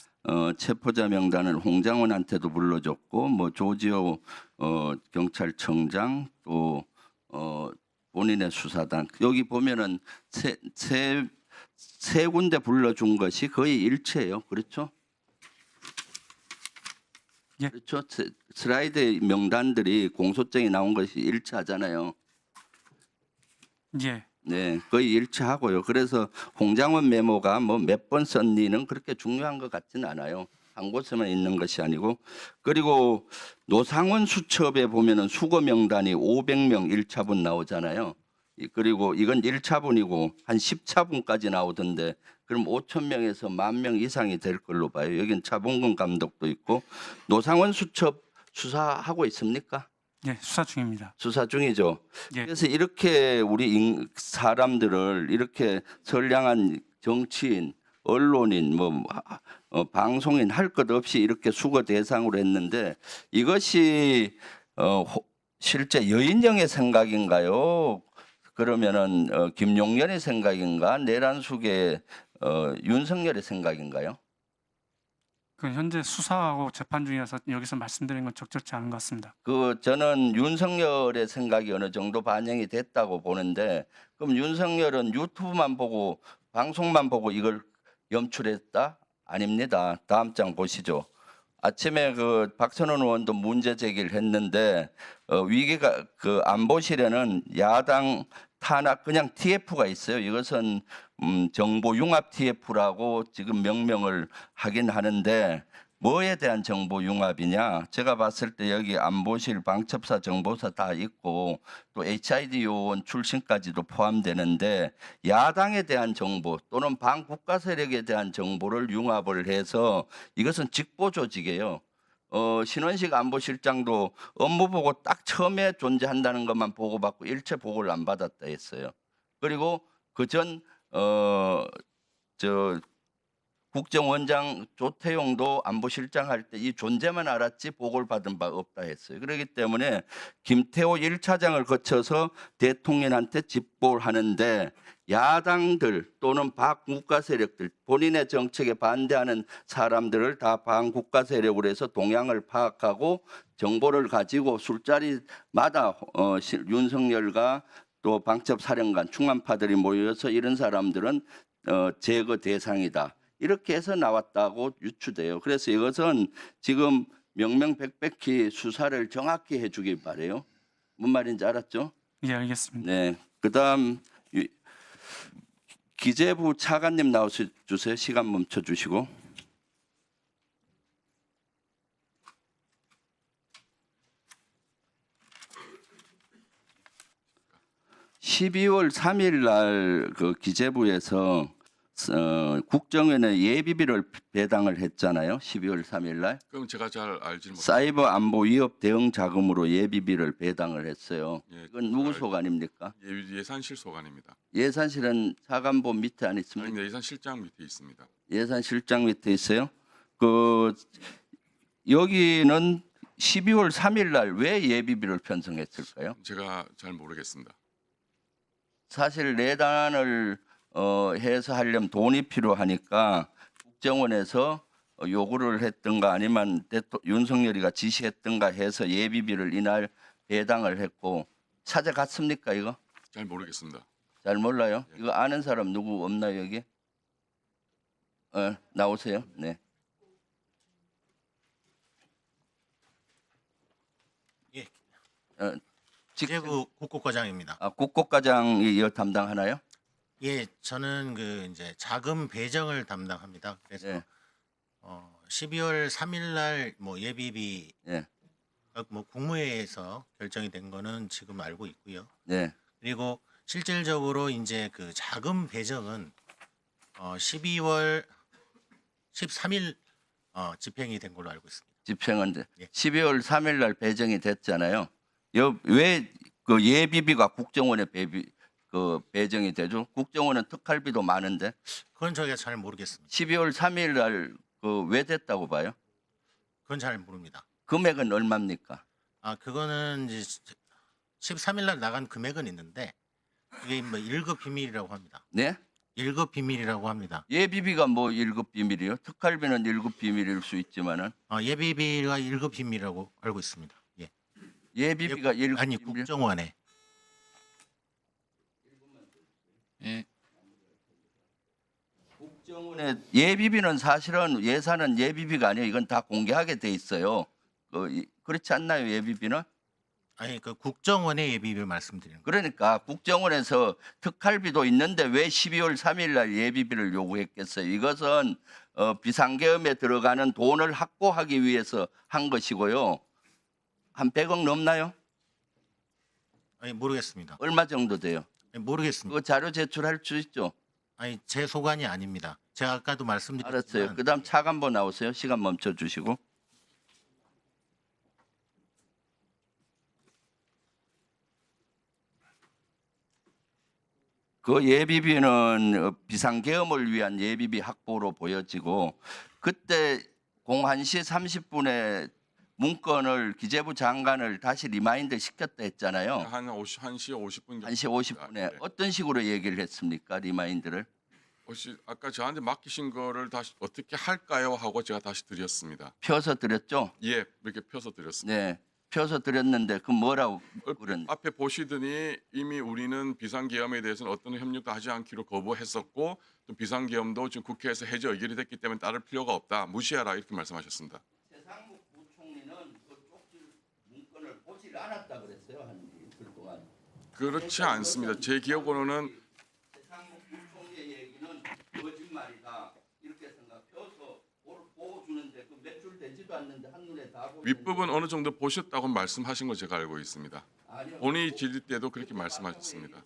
체포자 명단을 홍장원한테도 불러줬고 뭐 조지호 경찰청장 또 본인의 수사단 여기 보면은 세 군데 불러준 것이 거의 일체예요. 그렇죠? 예. 그렇죠. 슬라이드 명단들이 공소장이 나온 것이 일치하잖아요. 예. 네, 거의 일치하고요. 그래서 홍장원 메모가 뭐 몇 번 썼니는 그렇게 중요한 것 같지는 않아요. 한 곳에만 있는 것이 아니고 그리고 노상원 수첩에 보면은 수거 명단이 500명 1차분 나오잖아요. 그리고 이건 1차분이고 한 10차분까지 나오던데 그럼 5,000명에서 10,000명 이상이 될 걸로 봐요. 여긴 차범근 감독도 있고 노상원 수첩 수사하고 있습니까? 예, 수사 중입니다. 수사 중이죠. 예. 그래서 이렇게 우리 사람들을 이렇게 선량한 정치인, 언론인, 방송인 할 것 없이 이렇게 수거 대상으로 했는데 이것이 실제 여인영의 생각인가요? 그러면은 김용련의 생각인가? 내란 수계 윤석열의 생각인가요? 그 현재 수사하고 재판 중이라서 여기서 말씀드리는 건 적절치 않은 것 같습니다. 저는 윤석열의 생각이 어느 정도 반영이 됐다고 보는데 그럼 윤석열은 유튜브만 보고 방송만 보고 이걸 염출했다? 아닙니다. 다음 장 보시죠. 아침에 박선원 의원도 문제 제기를 했는데 위기가 안보실에는 야당 탄압 그냥 TF가 있어요. 이것은 정보 융합 TF라고 지금 명명을 하긴 하는데 뭐에 대한 정보 융합이냐? 제가 봤을 때 여기 안보실, 방첩사, 정보사 다 있고 또 HID 요원 출신까지도 포함되는데 야당에 대한 정보 또는 반국가 세력에 대한 정보를 융합을 해서 이것은 직보 조직이에요. 신원식 안보실장도 업무 보고 딱 처음에 존재한다는 것만 보고받고 일체 보고를 안 받았다 했어요. 그리고 그전 국정원장 조태용도 안보실장 할 때 이 존재만 알았지 보고를 받은 바 없다 했어요. 그렇기 때문에 김태호 1차장을 거쳐서 대통령한테 집보를 하는데 야당들 또는 반국가 세력들 본인의 정책에 반대하는 사람들을 다 반국가 세력으로 해서 동향을 파악하고 정보를 가지고 술자리마다 윤석열과 또 방첩사령관 충암파들이 모여서 이런 사람들은 제거 대상이다. 이렇게 해서 나왔다고 유추돼요. 그래서 이것은 지금 명명백백히 수사를 정확히 해주길 바래요. 뭔 말인지 알았죠? 예, 알겠습니다. 네. 그다음 기재부 차관님 나와주세요. 시간 멈춰 주시고. (12월 3일) 날 그 기재부에서 국정원에 예비비를 배당을 했잖아요. 12월 3일 날. 그럼 제가 잘 알지 못. 사이버 안보 위협 대응 자금으로 예비비를 배당을 했어요. 예, 이건 누구 소관입니까? 예산실 소관입니다. 예산실은 차관보 밑에 안 있습니까? 아니, 예산실장 밑에 있습니다. 예산실장 밑에 있어요. 그 여기는 12월 3일 날 왜 예비비를 편성했을까요? 제가 잘 모르겠습니다. 사실 내단을 해서 하려면 돈이 필요하니까 국정원에서 요구를 했던가 아니면 윤석열이가 지시했던가 해서 예비비를 이날 배당을 했고 찾아갔습니까 이거? 잘 모르겠습니다. 잘 몰라요? 이거 아는 사람 누구 없나요 여기? 나오세요. 네. 예. 직제부 국국과장입니다. 국고과장이 이거 담당하나요? 예, 저는 그 이제 자금 배정을 담당합니다. 그래서 네. 12월 3일 날 뭐 예비비 네. 뭐 국무회의에서 결정이 된 거는 지금 알고 있고요. 네. 그리고 실질적으로 이제 그 자금 배정은 12월 13일 집행이 된 걸로 알고 있습니다. 집행은 예. 12월 3일 날 배정이 됐잖아요. 왜 그 예비비가 국정원에 배정이 되죠? 국정원은 특할비도 많은데 그건 저희가 잘 모르겠습니다. 12월 3일 날 왜 됐다고 봐요? 그건 잘 모릅니다. 금액은 얼마입니까? 그거는 이제 13일 날 나간 금액은 있는데 이게 뭐 1급 비밀이라고 합니다. 네? 1급 비밀이라고 합니다. 예비비가 뭐 1급 비밀이요? 특할비는 1급 비밀일 수 있지만은 예비비가 1급 비밀이라고 알고 있습니다. 예. 예비비가 1급 아니 비밀? 국정원에 국정원의 예비비는 사실은 예산은 예비비가 아니에요. 이건 다 공개하게 돼 있어요. 그렇지 않나요? 예비비는? 아니 그 국정원의 예비비를 말씀드리는 거예요. 그러니까 국정원에서 특할비도 있는데 왜 12월 3일 날 예비비를 요구했겠어요? 이것은 비상계엄에 들어가는 돈을 확보하기 위해서 한 것이고요. 한 100억 넘나요? 아니 모르겠습니다. 얼마 정도 돼요? 아니, 모르겠습니다. 그 자료 제출할 수 있죠? 아니 제 소관이 아닙니다. 제가 아까도 말씀드렸지만 알았어요. 그다음 차관보 나오세요. 시간 멈춰 주시고. 그 예비비는 비상계엄을 위한 예비비 확보로 보여지고 그때 01시 30분에 문건을 기재부 장관을 다시 리마인드 시켰다 했잖아요. 한 1시 50분 정도. 1시 50분에 네. 어떤 식으로 얘기를 했습니까? 리마인드를. 혹시 아까 저한테 맡기신 거를 다시 어떻게 할까요? 하고 제가 다시 드렸습니다. 펴서 드렸죠? 예, 이렇게 펴서 드렸습니다. 네. 펴서 드렸는데 그 뭐라고 그런 앞에 보시더니 이미 우리는 비상계엄에 대해서는 어떤 협력도 하지 않기로 거부했었고 또 비상계엄도 지금 국회에서 해제 의결이 됐기 때문에 따를 필요가 없다. 무시하라 이렇게 말씀하셨습니다. 최상국 부총리는 그 쪽지 문건을 보질 않았다 그랬어요. 한 이틀 동안. 그렇지 않습니다. 제 기억으로는 최상국 부총리의 얘기는 거짓말이다. 이렇게 생각 펴서 보고 주는데 그 몇 줄 윗부분 어느 정도 보셨다고 말씀하신 거 제가 알고 있습니다. 본회의 질의 때도 그렇게 말씀하셨습니다.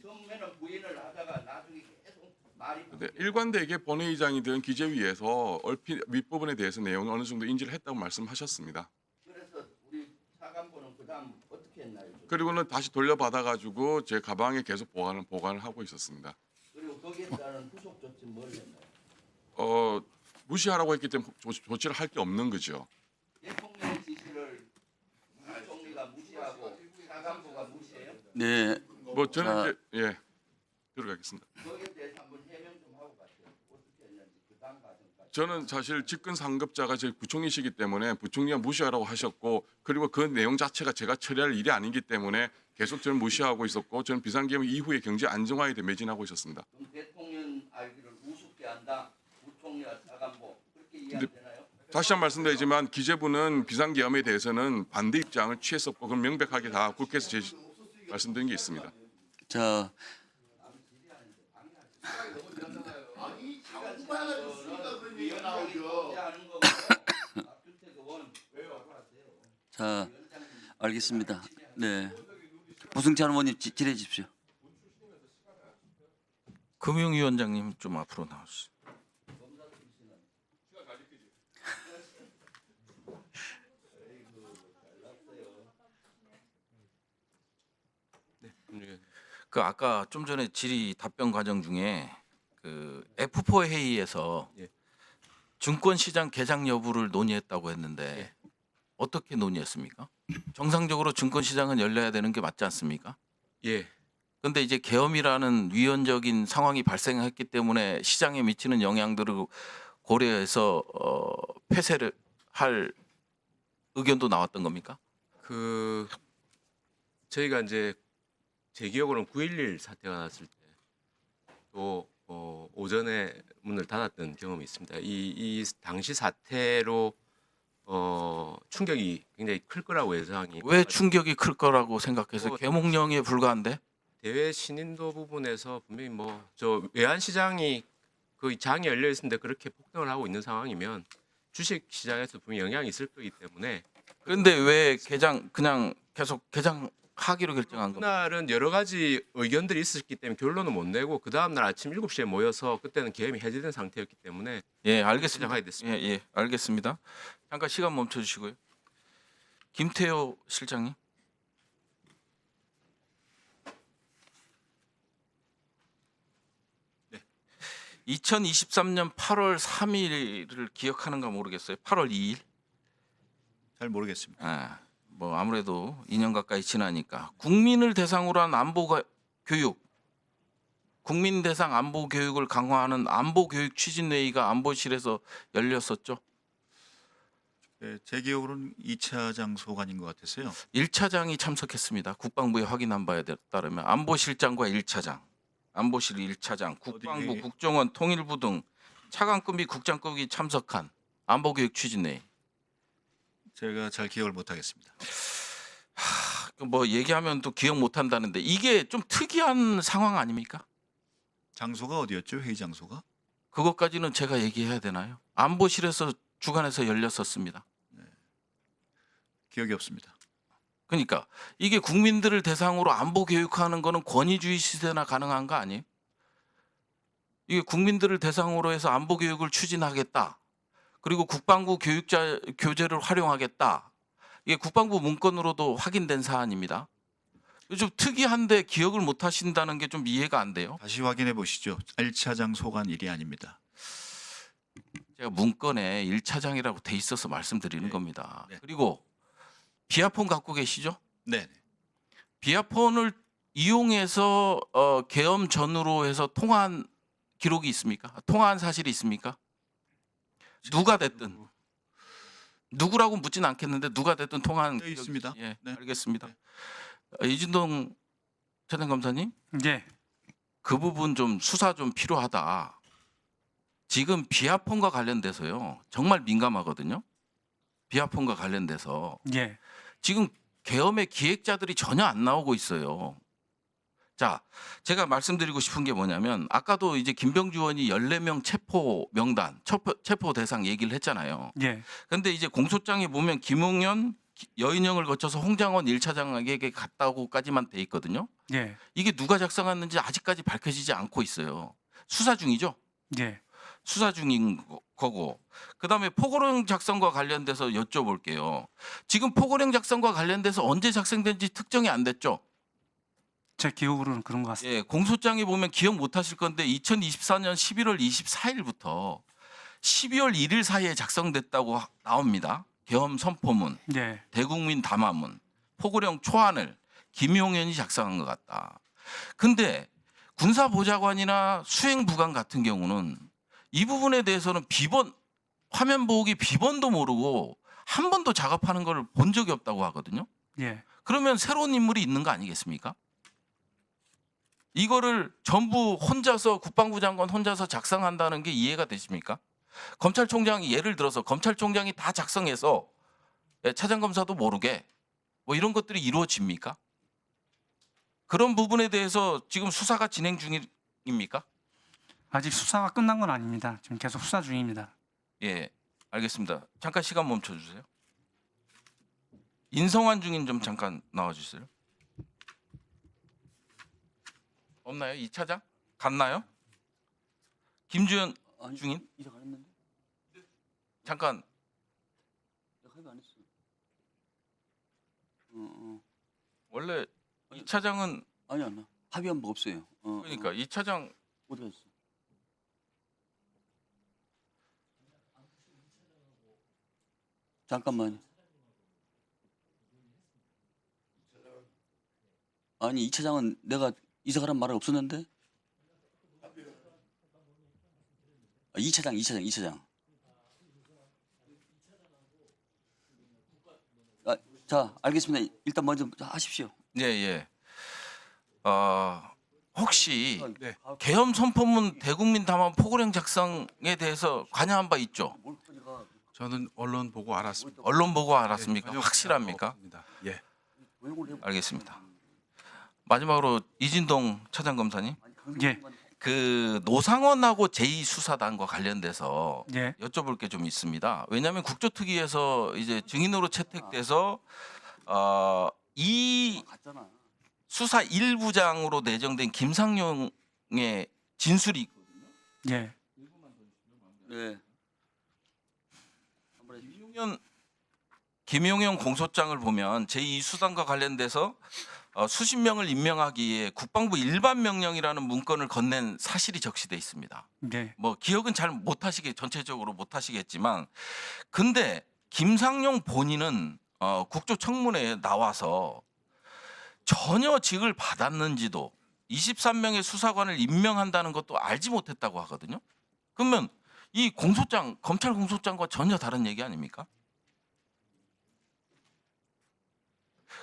처음에는 부인을 하다가 나중에 계속 말이 근데 일관되게 본회의장이든 기재위에서 얼핏 윗부분에 대해서 내용을 어느 정도 인지를 했다고 말씀하셨습니다. 그래서 우리 차관보는 그다음 어떻게 했나요? 그리고는 다시 돌려받아 가지고 제 가방에 계속 보관을 하고 있었습니다. 그리고 거기에 따른 후속 조치 뭘 했나요? 무시하라고 했기 때문에 조치를 할 게 없는 거죠. 대통령의 지시를 문 총리가 무시하고 차관보가 무시해요? 네. 뭐 저는 이제 들어가겠습니다. 거기에 대해서 한번 해명 좀 하고 가세요. 어떻게 했는지 그다음 과정까지. 저는 사실 직권 상급자가 저희 부총리시기 때문에 부총리가 무시하라고 하셨고 그리고 그 내용 자체가 제가 처리할 일이 아니기 때문에 계속 저는 무시하고 있었고 저는 비상계엄 이후에 경제 안정화에 대해 매진하고 있었습니다. 그럼 대통령 알기를 우습게 한다. 부총리와 차관보 그렇게 이해되나요? 다시 한 번 말씀드리지만 기재부는 비상계엄에 대해서는 반대 입장을 취했었고 그건 명백하게 다 국회에서 말씀드린 게 있습니다. 자, 자, 알겠습니다. 네, 부승찬 의원님 질의해 주십시오. 금융위원장님 좀 앞으로 나오시죠. 그 아까 좀 전에 질의 답변 과정 중에 그 F4 회의에서 증권시장 개장 여부를 논의했다고 했는데 어떻게 논의했습니까? 정상적으로 증권시장은 열려야 되는 게 맞지 않습니까? 예. 근데 이제 계엄이라는 위헌적인 상황이 발생했기 때문에 시장에 미치는 영향들을 고려해서 폐쇄를 할 의견도 나왔던 겁니까? 그 저희가 이제 제 기억으로는 9.11 사태가 났을 때 또 오전에 문을 닫았던 경험이 있습니다. 이 당시 사태로 충격이 굉장히 클 거라고 예상이. 왜 충격이 클 거라고 생각해서 계몽령에 불과한데? 대외 신인도 부분에서 분명히 저 외환 시장이 그 장이 열려 있는데 그렇게 폭등을 하고 있는 상황이면 주식 시장에서 분명히 영향이 있을 거기 때문에. 그런데 왜 그냥 계속 개장하기로 결정한 겁니까? 그날은 여러 가지 의견들이 있었기 때문에 결론은 못 내고 그 다음 날 아침 7시에 모여서 그때는 계엄이 해제된 상태였기 때문에 예, 알겠습니다. 시작하게 됐습니다. 예, 알겠습니다. 잠깐 시간 멈춰 주시고요. 김태호 실장님. 네. 2023년 8월 3일을 기억하는가 모르겠어요. 8월 2일. 잘 모르겠습니다. 뭐 아무래도 2년 가까이 지나니까 국민을 대상으로 한 안보 교육, 국민 대상 안보 교육을 강화하는 안보 교육 추진 회의가 안보실에서 열렸었죠. 네, 제 기억으로는 2차장 소관인 것 같았어요. 1차장이 참석했습니다. 국방부에 확인한 바에 따르면 안보실장과 1차장, 안보실 1차장, 국방부, 어디- 국정원, 통일부 등 차관급 및 국장급이 참석한 안보 교육 추진 회의. 제가 잘 기억을 못하겠습니다. 뭐 얘기하면 또 기억 못 한다는데 이게 좀 특이한 상황 아닙니까? 장소가 어디였죠? 회의 장소가? 그것까지는 제가 얘기해야 되나요? 안보실에서 주관해서 열렸었습니다. 기억이 없습니다. 그러니까 이게 국민들을 대상으로 안보 교육하는 거는 권위주의 시대나 가능한 거 아니에요? 이게 국민들을 대상으로 해서 안보 교육을 추진하겠다. 그리고 국방부 교육자 교재를 활용하겠다. 이게 국방부 문건으로도 확인된 사안입니다. 좀 특이한데 기억을 못 하신다는 게 좀 이해가 안 돼요. 다시 확인해 보시죠. 1차장 소관 일이 아닙니다. 제가 문건에 1차장이라고 돼 있어서 말씀드리는 네. 겁니다. 네. 그리고 비아폰 갖고 계시죠? 네. 비아폰을 이용해서 계엄 전후로 해서 통화한 기록이 있습니까? 통화한 사실이 있습니까? 누가 됐든 누구라고 묻진 않겠는데 누가 됐든 통화한 네, 있습니다. 예, 네. 알겠습니다. 이진동 차장검사님, 예. 그 부분 좀 수사 좀 필요하다. 지금 비아폰과 관련돼서요, 정말 민감하거든요. 비아폰과 관련돼서 예. 지금 계엄의 기획자들이 전혀 안 나오고 있어요. 자, 제가 말씀드리고 싶은 게 뭐냐면 아까도 이제 김병주 의원이 14명 체포 명단, 체포 대상 얘기를 했잖아요. 예. 근데 이제 공소장에 보면 김웅현, 여인영을 거쳐서 홍장원 1차장에게 갔다고까지만 돼 있거든요. 예. 이게 누가 작성했는지 아직까지 밝혀지지 않고 있어요. 수사 중이죠. 예. 수사 중인 거고. 그다음에 포고령 작성과 관련돼서 여쭤볼게요. 지금 포고령 작성과 관련돼서 언제 작성된지 특정이 안 됐죠? 제 기억으로는 그런 것 같습니다. 예, 공소장에 보면 기억 못 하실 건데 2024년 11월 24일부터 12월 1일 사이에 작성됐다고 나옵니다. 계엄 선포문, 예. 대국민 담화문, 포고령 초안을 김용현이 작성한 것 같다. 근데 군사보좌관이나 수행부관 같은 경우는 이 부분에 대해서는 비번, 화면 보호기 비번도 모르고 한 번도 작업하는 걸 본 적이 없다고 하거든요. 예. 그러면 새로운 인물이 있는 거 아니겠습니까? 이거를 전부 혼자서 국방부 장관 혼자서 작성한다는 게 이해가 되십니까? 검찰총장이 예를 들어서 검찰총장이 다 작성해서 차장검사도 모르게 뭐 이런 것들이 이루어집니까? 그런 부분에 대해서 지금 수사가 진행 중입니까? 아직 수사가 끝난 건 아닙니다. 지금 계속 수사 중입니다. 예, 알겠습니다. 잠깐 시간 멈춰주세요. 인성환 중인 좀 잠깐 나와주세요. 없나요? 2차장? 갔나요? 김주현 중인? 이사 가는데? 잠깐. 합의 안 했어. 원래 2차장은 아니 안 나. 합의한 바 없어요. 그러니까 2차장 어디 갔어? 잠깐만. 아니 2차장은 내가 이사 가란 말은 없었는데? 2차장. 자, 알겠습니다. 일단 먼저 하십시오. 예. 혹시 네. 계엄 선포문 대국민 담화 포고령 작성에 대해서 관여한 바 있죠? 저는 언론 보고 알았습니다. 언론 보고 알았습니까? 전혀 확실합니까? 없습니다. 예. 알겠습니다. 마지막으로 이진동 차장검사님. 예. 그 노상원하고 제2수사단과 관련돼서 예. 여쭤볼 게 좀 있습니다. 왜냐하면 국조특위에서 이제 증인으로 채택돼서 이 수사 1부장으로 내정된 김상용의 진술이 있거든요. 예. 네. 김용현 공소장을 보면 제2수단과 관련돼서 수십 명을 임명하기에 국방부 일반 명령이라는 문건을 건넨 사실이 적시돼 있습니다. 예. 뭐 기억은 잘 전체적으로 못하시겠지만, 근데 김상용 본인은 국조청문회에 나와서 전혀 직을 받았는지도 23명의 수사관을 임명한다는 것도 알지 못했다고 하거든요. 그러면 이 공소장, 검찰 공소장과 전혀 다른 얘기 아닙니까?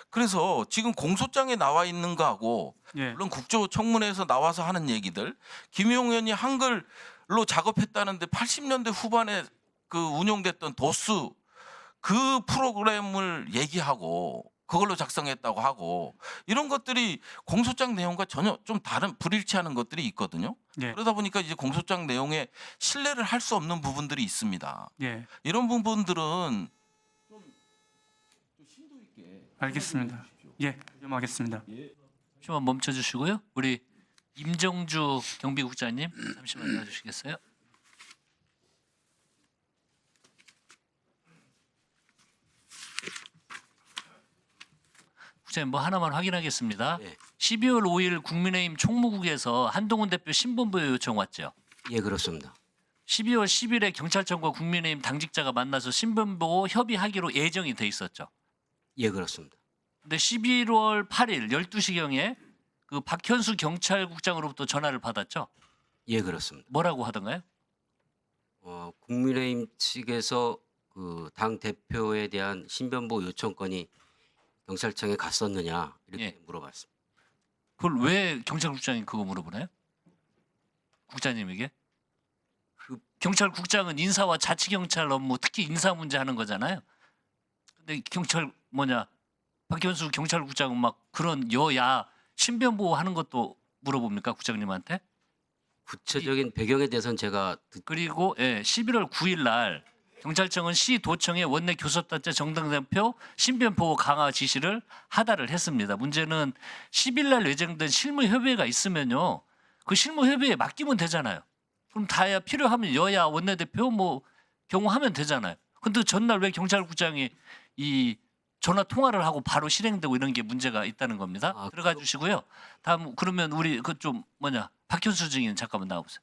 그래서 지금 공소장에 나와 있는 거하고 예. 물론 국조청문회에서 나와서 하는 얘기들, 김용현이 한글로 작업했다는데 80년대 후반에 그 운용됐던 도스 그 프로그램을 얘기하고 그걸로 작성했다고 하고 이런 것들이 공소장 내용과 전혀 좀 다른 불일치하는 것들이 있거든요. 예. 그러다 보니까 이제 공소장 내용에 신뢰를 할 수 없는 부분들이 있습니다. 예. 이런 부분들은 알겠습니다. 예. 좀 하겠습니다. 잠시만 멈춰주시고요. 우리 임정주 경비국장님 잠시만 나와주시겠어요? 국장님 뭐 하나만 확인하겠습니다. 12월 5일 국민의힘 총무국에서 한동훈 대표 신본부에 요청 왔죠? 예, 그렇습니다. 12월 10일에 경찰청과 국민의힘 당직자가 만나서 신변보호 협의하기로 예정이 돼 있었죠. 예, 그렇습니다. 근데 11월 8일 12시경에 그 박현수 경찰국장으로부터 전화를 받았죠. 예, 그렇습니다. 뭐라고 하던가요? 국민의힘 측에서 그 당 대표에 대한 신변보호 요청건이 경찰청에 갔었느냐 이렇게 물어봤습니다. 그걸 왜 경찰국장이 그거 물어보나요? 국장님에게? 경찰국장은 인사와 자치경찰 업무, 특히 인사 문제 하는 거잖아요. 근데 박현수 경찰국장은 막 그런 여야 신변 보호하는 것도 물어봅니까 국장님한테? 구체적인 배경에 대해서는 제가 그리고 11월 9일 날 경찰청은 시도청의 원내 교섭단체 정당 대표 신변 보호 강화 지시를 하달을 했습니다. 문제는 10일 날 예정된 실무 협의회가 있으면요. 그 실무 협의회에 맡기면 되잖아요. 그럼 다야 필요하면 여야 원내대표 뭐 경호하면 되잖아요. 근데 전날 왜 경찰국장이 이 전화 통화를 하고 바로 실행되고 이런 게 문제가 있다는 겁니다. 들어가 주시고요. 다음 그러면 우리 그 좀 박현수 증인 잠깐만 나와보세요.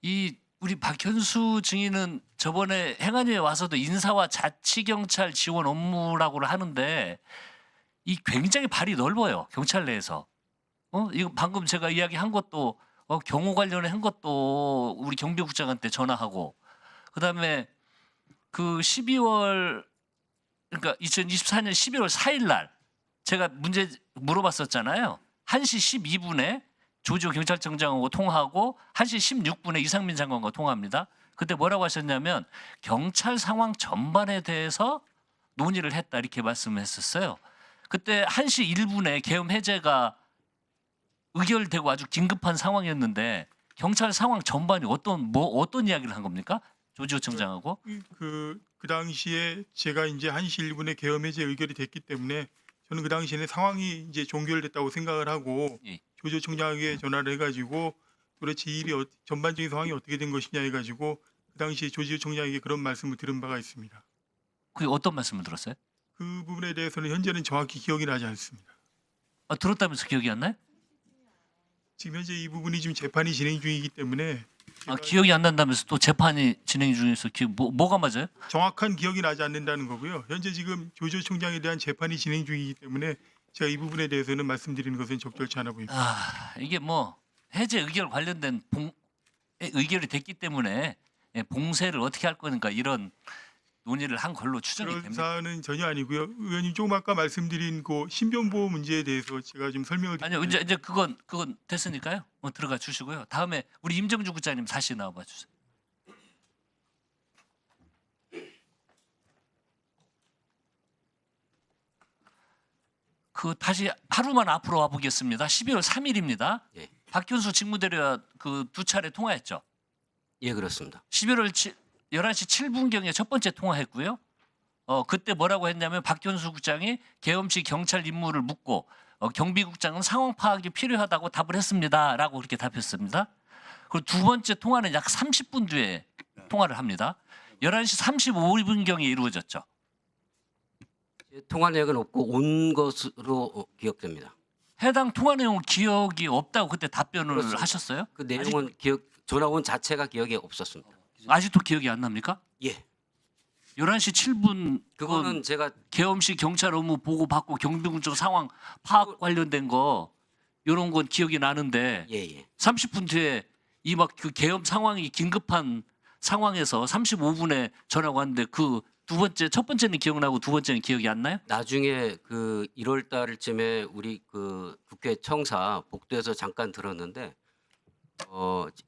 이 우리 박현수 증인은 저번에 행안위에 와서도 인사와 자치경찰 지원 업무라고 하는데 이 굉장히 발이 넓어요. 경찰 내에서. 이거 방금 제가 이야기한 것도 경호 관련해 한 것도 우리 경비국장한테 전화하고 그다음에 그 12월 그러니까 2024년 12월 4일 날 제가 문제 물어봤었잖아요. 1시 12분에 조지호 경찰청장하고 통화하고 1시 16분에 이상민 장관과 통화합니다. 그때 뭐라고 하셨냐면 경찰 상황 전반에 대해서 논의를 했다 이렇게 말씀했었어요. 그때 1시 1분에 계엄 해제가 의결되고 아주 긴급한 상황이었는데 경찰 상황 전반이 어떤 이야기를 한 겁니까? 조지호 청장하고 그 당시에 제가 이제 1시 1분에 계엄 해제 의결이 됐기 때문에 저는 그 당시에는 상황이 이제 종결됐다고 생각을 하고 조지호 청장에게 전화를 해가지고 도대체 이 일이 전반적인 상황이 어떻게 된 것이냐 해가지고 그 당시에 조지호 청장에게 그런 말씀을 들은 바가 있습니다. 그게 어떤 말씀을 들었어요? 그 부분에 대해서는 현재는 정확히 기억이 나지 않습니다. 들었다면서 기억이 안 나요? 지금 현재 이 부분이 지금 재판이 진행 중이기 때문에 기억이 안 난다면서 또 재판이 진행 중에서 뭐가 맞아요? 정확한 기억이 나지 않는다는 거고요. 현재 지금 조지호 청장에 대한 재판이 진행 중이기 때문에 제가 이 부분에 대해서는 말씀드리는 것은 적절치 않아 보입니다. 이게 뭐 해제 의결 관련된 의결이 됐기 때문에 봉쇄를 어떻게 할 거니까 이런 논의를 한 걸로 추정이 그런 됩니다. 사안은 전혀 아니고요. 의원님 조금 아까 말씀드린 그 신변보호 문제에 대해서 제가 좀 설명을 아니요 이제 그건 됐으니까요. 들어가 주시고요. 다음에 우리 임정주 국장님 다시 나와봐 주세요. 그 다시 하루만 앞으로 와 보겠습니다. 12월 3일입니다. 예. 박현수 직무대리와 그 두 차례 통화했죠. 예 그렇습니다. 11월 11시 7분경에 첫 번째 통화했고요. 그때 뭐라고 했냐면 박현수 국장이 계엄시 경찰 임무를 묻고 경비국장은 상황 파악이 필요하다고 답을 했습니다라고 그렇게 답했습니다. 그리고 두 번째 통화는 약 30분 뒤에 통화를 합니다. 11시 35분경에 이루어졌죠. 통화 내역은 없고 온 것으로 기억됩니다. 해당 통화 내용 기억이 없다고 그때 답변을 그렇습니다. 하셨어요? 그 내용은 전화 온 자체가 기억에 없었습니다. 아직도 기억이 안 납니까? 예. 11시 7분 그거는 제가 계엄시 경찰 업무 보고 받고 경비군청 상황 파악 관련된 거 이런 건 기억이 나는데 예. 30분 뒤에 이 막 그 계엄 상황이 긴급한 상황에서 35분에 전화가 왔는데 그 첫 번째는 기억나고 두 번째는 기억이 안 나요? 나중에 그 1월 달쯤에 우리 그 국회 청사 복도에서 잠깐 들었는데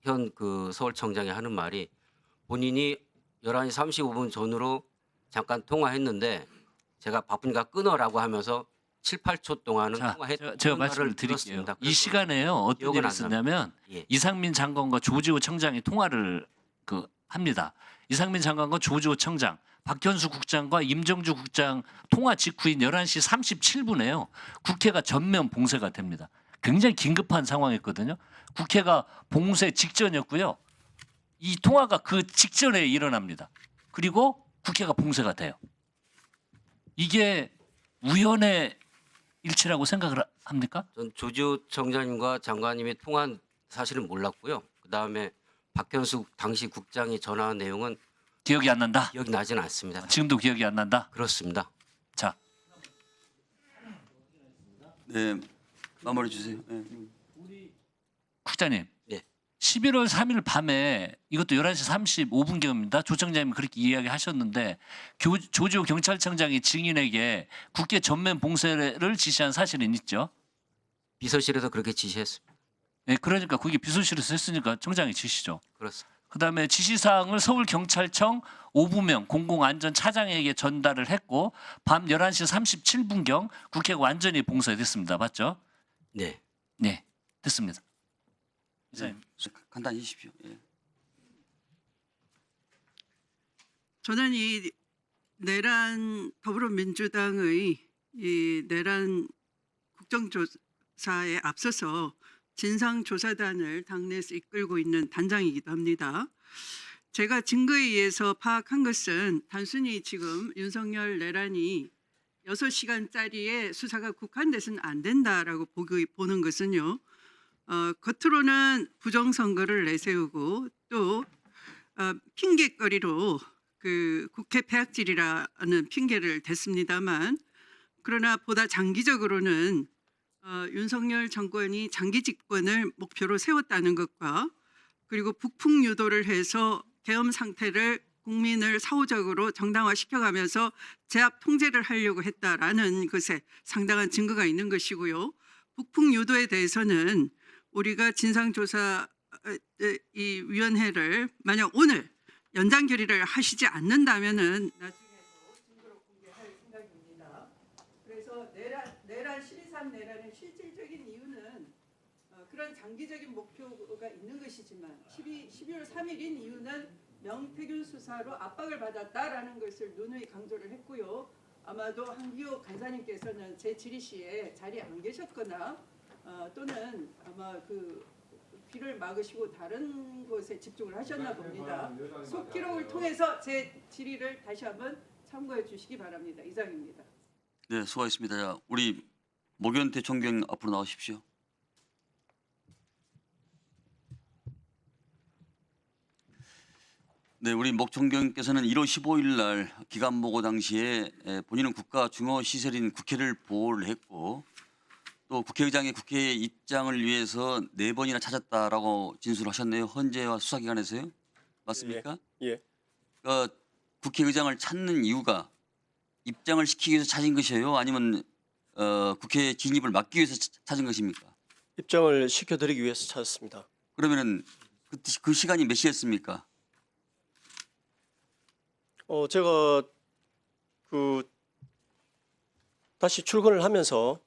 현 그 서울청장이 하는 말이 본인이 11시 35분 전후로 잠깐 통화했는데 제가 바쁘니까 끊어라고 하면서 7, 8초 동안은 통화했던 제가 말씀을 드릴게요. 이 시간에요. 어떤 기억은 일이 안 있었냐면 예. 이상민 장관과 조지호 청장이 통화를 합니다. 이상민 장관과 조지호 청장, 박현수 국장과 임정주 국장 통화 직후인 11시 37분에요. 국회가 전면 봉쇄가 됩니다. 굉장히 긴급한 상황이었거든요. 국회가 봉쇄 직전이었고요. 이 통화가 그 직전에 일어납니다. 그리고 국회가 봉쇄가 돼요. 이게 우연의 일치라고 생각을 합니까? 전 조지호 청장님과 장관님이 통화한 사실은 몰랐고요. 그다음에 박현수 당시 국장이 전화한 내용은 기억이 안 난다. 기억이 나지는 않습니다. 지금도 기억이 안 난다. 그렇습니다. 자, 네, 마무리 주세요. 네. 국장님. 예. 11월 3일 밤에 이것도 11시 35분경입니다. 조 청장님이 그렇게 이야기하셨는데 조지호 경찰청장이 증인에게 국회 전면 봉쇄를 지시한 사실은 있죠? 비서실에서 그렇게 지시했습니다. 네, 그러니까 그게 비서실에서 했으니까 청장이 지시죠. 그렇습니다. 그다음에 지시사항을 서울경찰청 오부명 공공안전차장에게 전달을 했고 밤 11시 37분경 국회가 완전히 봉쇄됐습니다. 맞죠? 네. 네, 됐습니다. 이사님. 간단히 해주십시오. 예. 저는 이 내란 더불어민주당의 이 내란 국정조사에 앞서서 진상조사단을 당내에서 이끌고 있는 단장이기도 합니다. 제가 증거에 의해서 파악한 것은 단순히 지금 윤석열 내란이 6시간짜리의 수사가 국한돼서는 안 된다라고 보는 것은요. 겉으로는 부정선거를 내세우고 또 핑계거리로 그 국회 폐악질이라는 핑계를 댔습니다만 그러나 보다 장기적으로는 윤석열 정권이 장기 집권을 목표로 세웠다는 것과 그리고 북풍 유도를 해서 계엄 상태를 국민을 사후적으로 정당화시켜가면서 제압 통제를 하려고 했다라는 것에 상당한 증거가 있는 것이고요. 북풍 유도에 대해서는 우리가 진상조사 이 위원회를 만약 오늘 연장 결의를 하시지 않는다면은 나중에도 증거로 공개할 생각입니다. 그래서 내란 12.3 내란의 실질적인 이유는 그런 장기적인 목표가 있는 것이지만 12월 3일인 이유는 명태균 수사로 압박을 받았다라는 것을 누누이 강조를 했고요. 아마도 한기호 간사님께서는 제 질의 시에 자리에 안 계셨거나 또는 아마 그 귀를 막으시고 다른 곳에 집중을 하셨나 봅니다. 속기록을 통해서 제 질의를 다시 한번 참고해 주시기 바랍니다. 이상입니다. 네, 수고하셨습니다. 자, 우리 목연태 총경 앞으로 나오십시오. 네, 우리 목 총경께서는 1월 15일 날 기간 보고 당시에 본인은 국가 중요 시설인 국회를 보호를 했고 또 국회의장이 국회의 입장을 위해서 4번이나 찾았다라고 진술하셨네요. 헌재와 수사기관에서요. 맞습니까? 예. 그러니까 국회의장을 찾는 이유가 입장을 시키기 위해서 찾은 것이에요? 아니면 국회 진입을 막기 위해서 찾은 것입니까? 입장을 시켜드리기 위해서 찾았습니다. 그러면은 그 시간이 몇 시였습니까? 제가 그 다시 출근을 하면서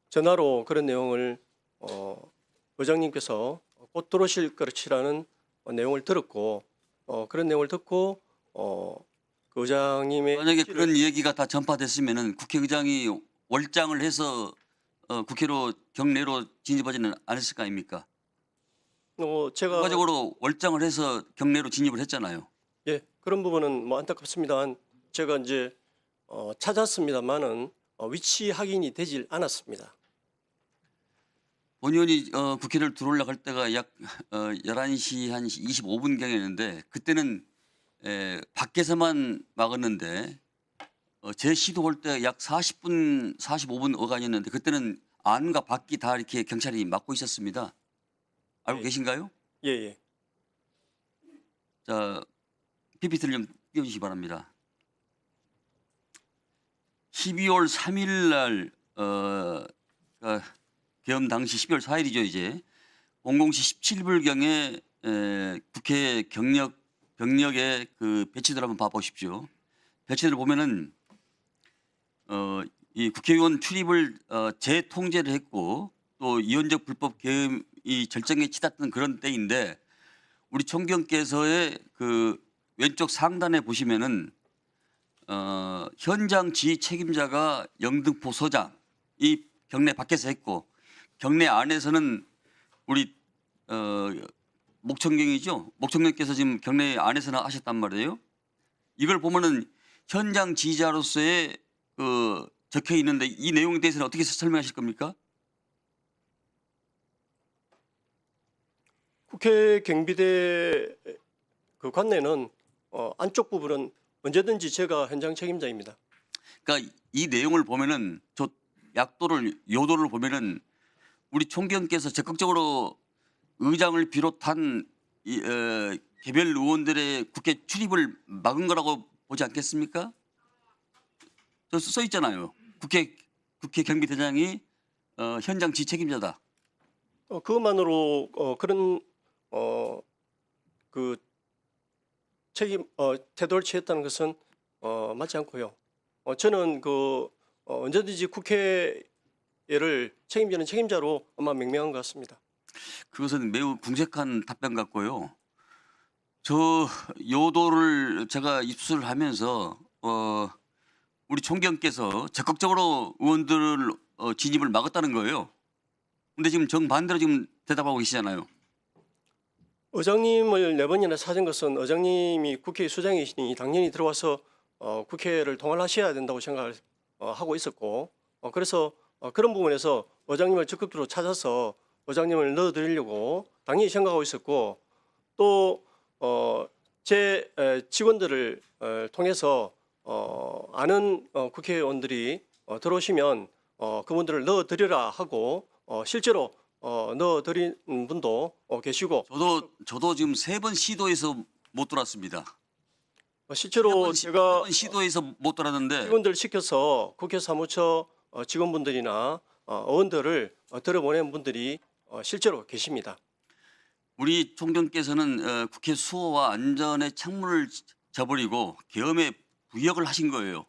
전화로 그런 내용을 의장님께서 곧 들어오실 것이라는 내용을 들었고 그런 내용을 듣고 그 의장님의 만약에 그런 얘기가 다 전파됐으면은 국회의장이 월장을 해서 국회로 경내로 진입하지는 않았을 거 아닙니까? 제가 결과적으로 월장을 해서 경내로 진입을 했잖아요. 예, 그런 부분은 뭐 안타깝습니다만 제가 이제 찾았습니다만은 위치 확인이 되질 않았습니다. 본 의원이 국회를 들어오려고 할 때가 약 11시 한 25분경이었는데 그때는 밖에서만 막았는데 제 시도 올 때 약 40분, 45분 어간이었는데 그때는 안과 밖이 다 이렇게 경찰이 막고 있었습니다. 알고 계신가요? 예, 예. 자, PPT를 좀 띄워주시기 바랍니다. 12월 3일 날 계엄 당시 12월 4일이죠 이제 00시 17분경에 국회 병력의 그 배치들 한번 봐보십시오. 배치들 보면은 이 국회의원 출입을 재통제를 했고 또 이원적 불법 계엄이 절정에 치닫던 그런 때인데 우리 총경께서의 그 왼쪽 상단에 보시면은 현장 지휘 책임자가 영등포 소장이 경내 밖에서 했고 경내 안에서는 우리 목총경이죠. 목총경께서 지금 경내 안에서는 하셨단 말이에요. 이걸 보면은 현장 지휘자로서의 그 적혀 있는데 이 내용에 대해서는 어떻게 설명하실 겁니까? 국회 경비대 그 관내는 안쪽 부분은 언제든지 제가 현장 책임자입니다. 그러니까 이 내용을 보면은 저 요도를 보면은 우리 총경께서 적극적으로 의장을 비롯한 개별 의원들의 국회 출입을 막은 거라고 보지 않겠습니까? 저 써 있잖아요. 국회 경비대장이 현장 지휘 책임자다. 그것만으로 그런 그 태도를 취했다는 것은 맞지 않고요. 저는 언제든지 국회를 책임지는 책임자로 아마 명명한 것 같습니다. 그것은 매우 궁색한 답변 같고요. 저 요도를 제가 입수를 하면서 우리 총경께서 적극적으로 의원들 진입을 막았다는 거예요. 근데 지금 정반대로 지금 대답하고 계시잖아요. 의장님을 4번이나 찾은 것은 의장님이 국회 수장이시니 당연히 들어와서 국회를 통할하셔야 된다고 생각을 하고 있었고 그래서 그런 부분에서 의장님을 적극적으로 찾아서 의장님을 넣어드리려고 당연히 생각하고 있었고 또 제 직원들을 통해서 아는 국회의원들이 들어오시면 그분들을 넣어드리라 하고 실제로 넣어드린 분도 계시고 저도 지금 3번 시도해서 못 들어왔습니다. 실제로 제가 3번 시도해서 못 들어왔는데 직원들 시켜서 국회 사무처 직원분들이나 의원들을 들어보낸 분들이 실제로 계십니다. 우리 총장께서는 국회 수호와 안전의 창문을 저버리고 계엄에 부역을 하신 거예요.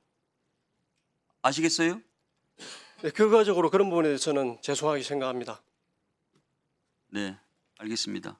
아시겠어요? 네, 결과적으로 그런 부분에 대해서는 죄송하게 생각합니다. 네, 알겠습니다.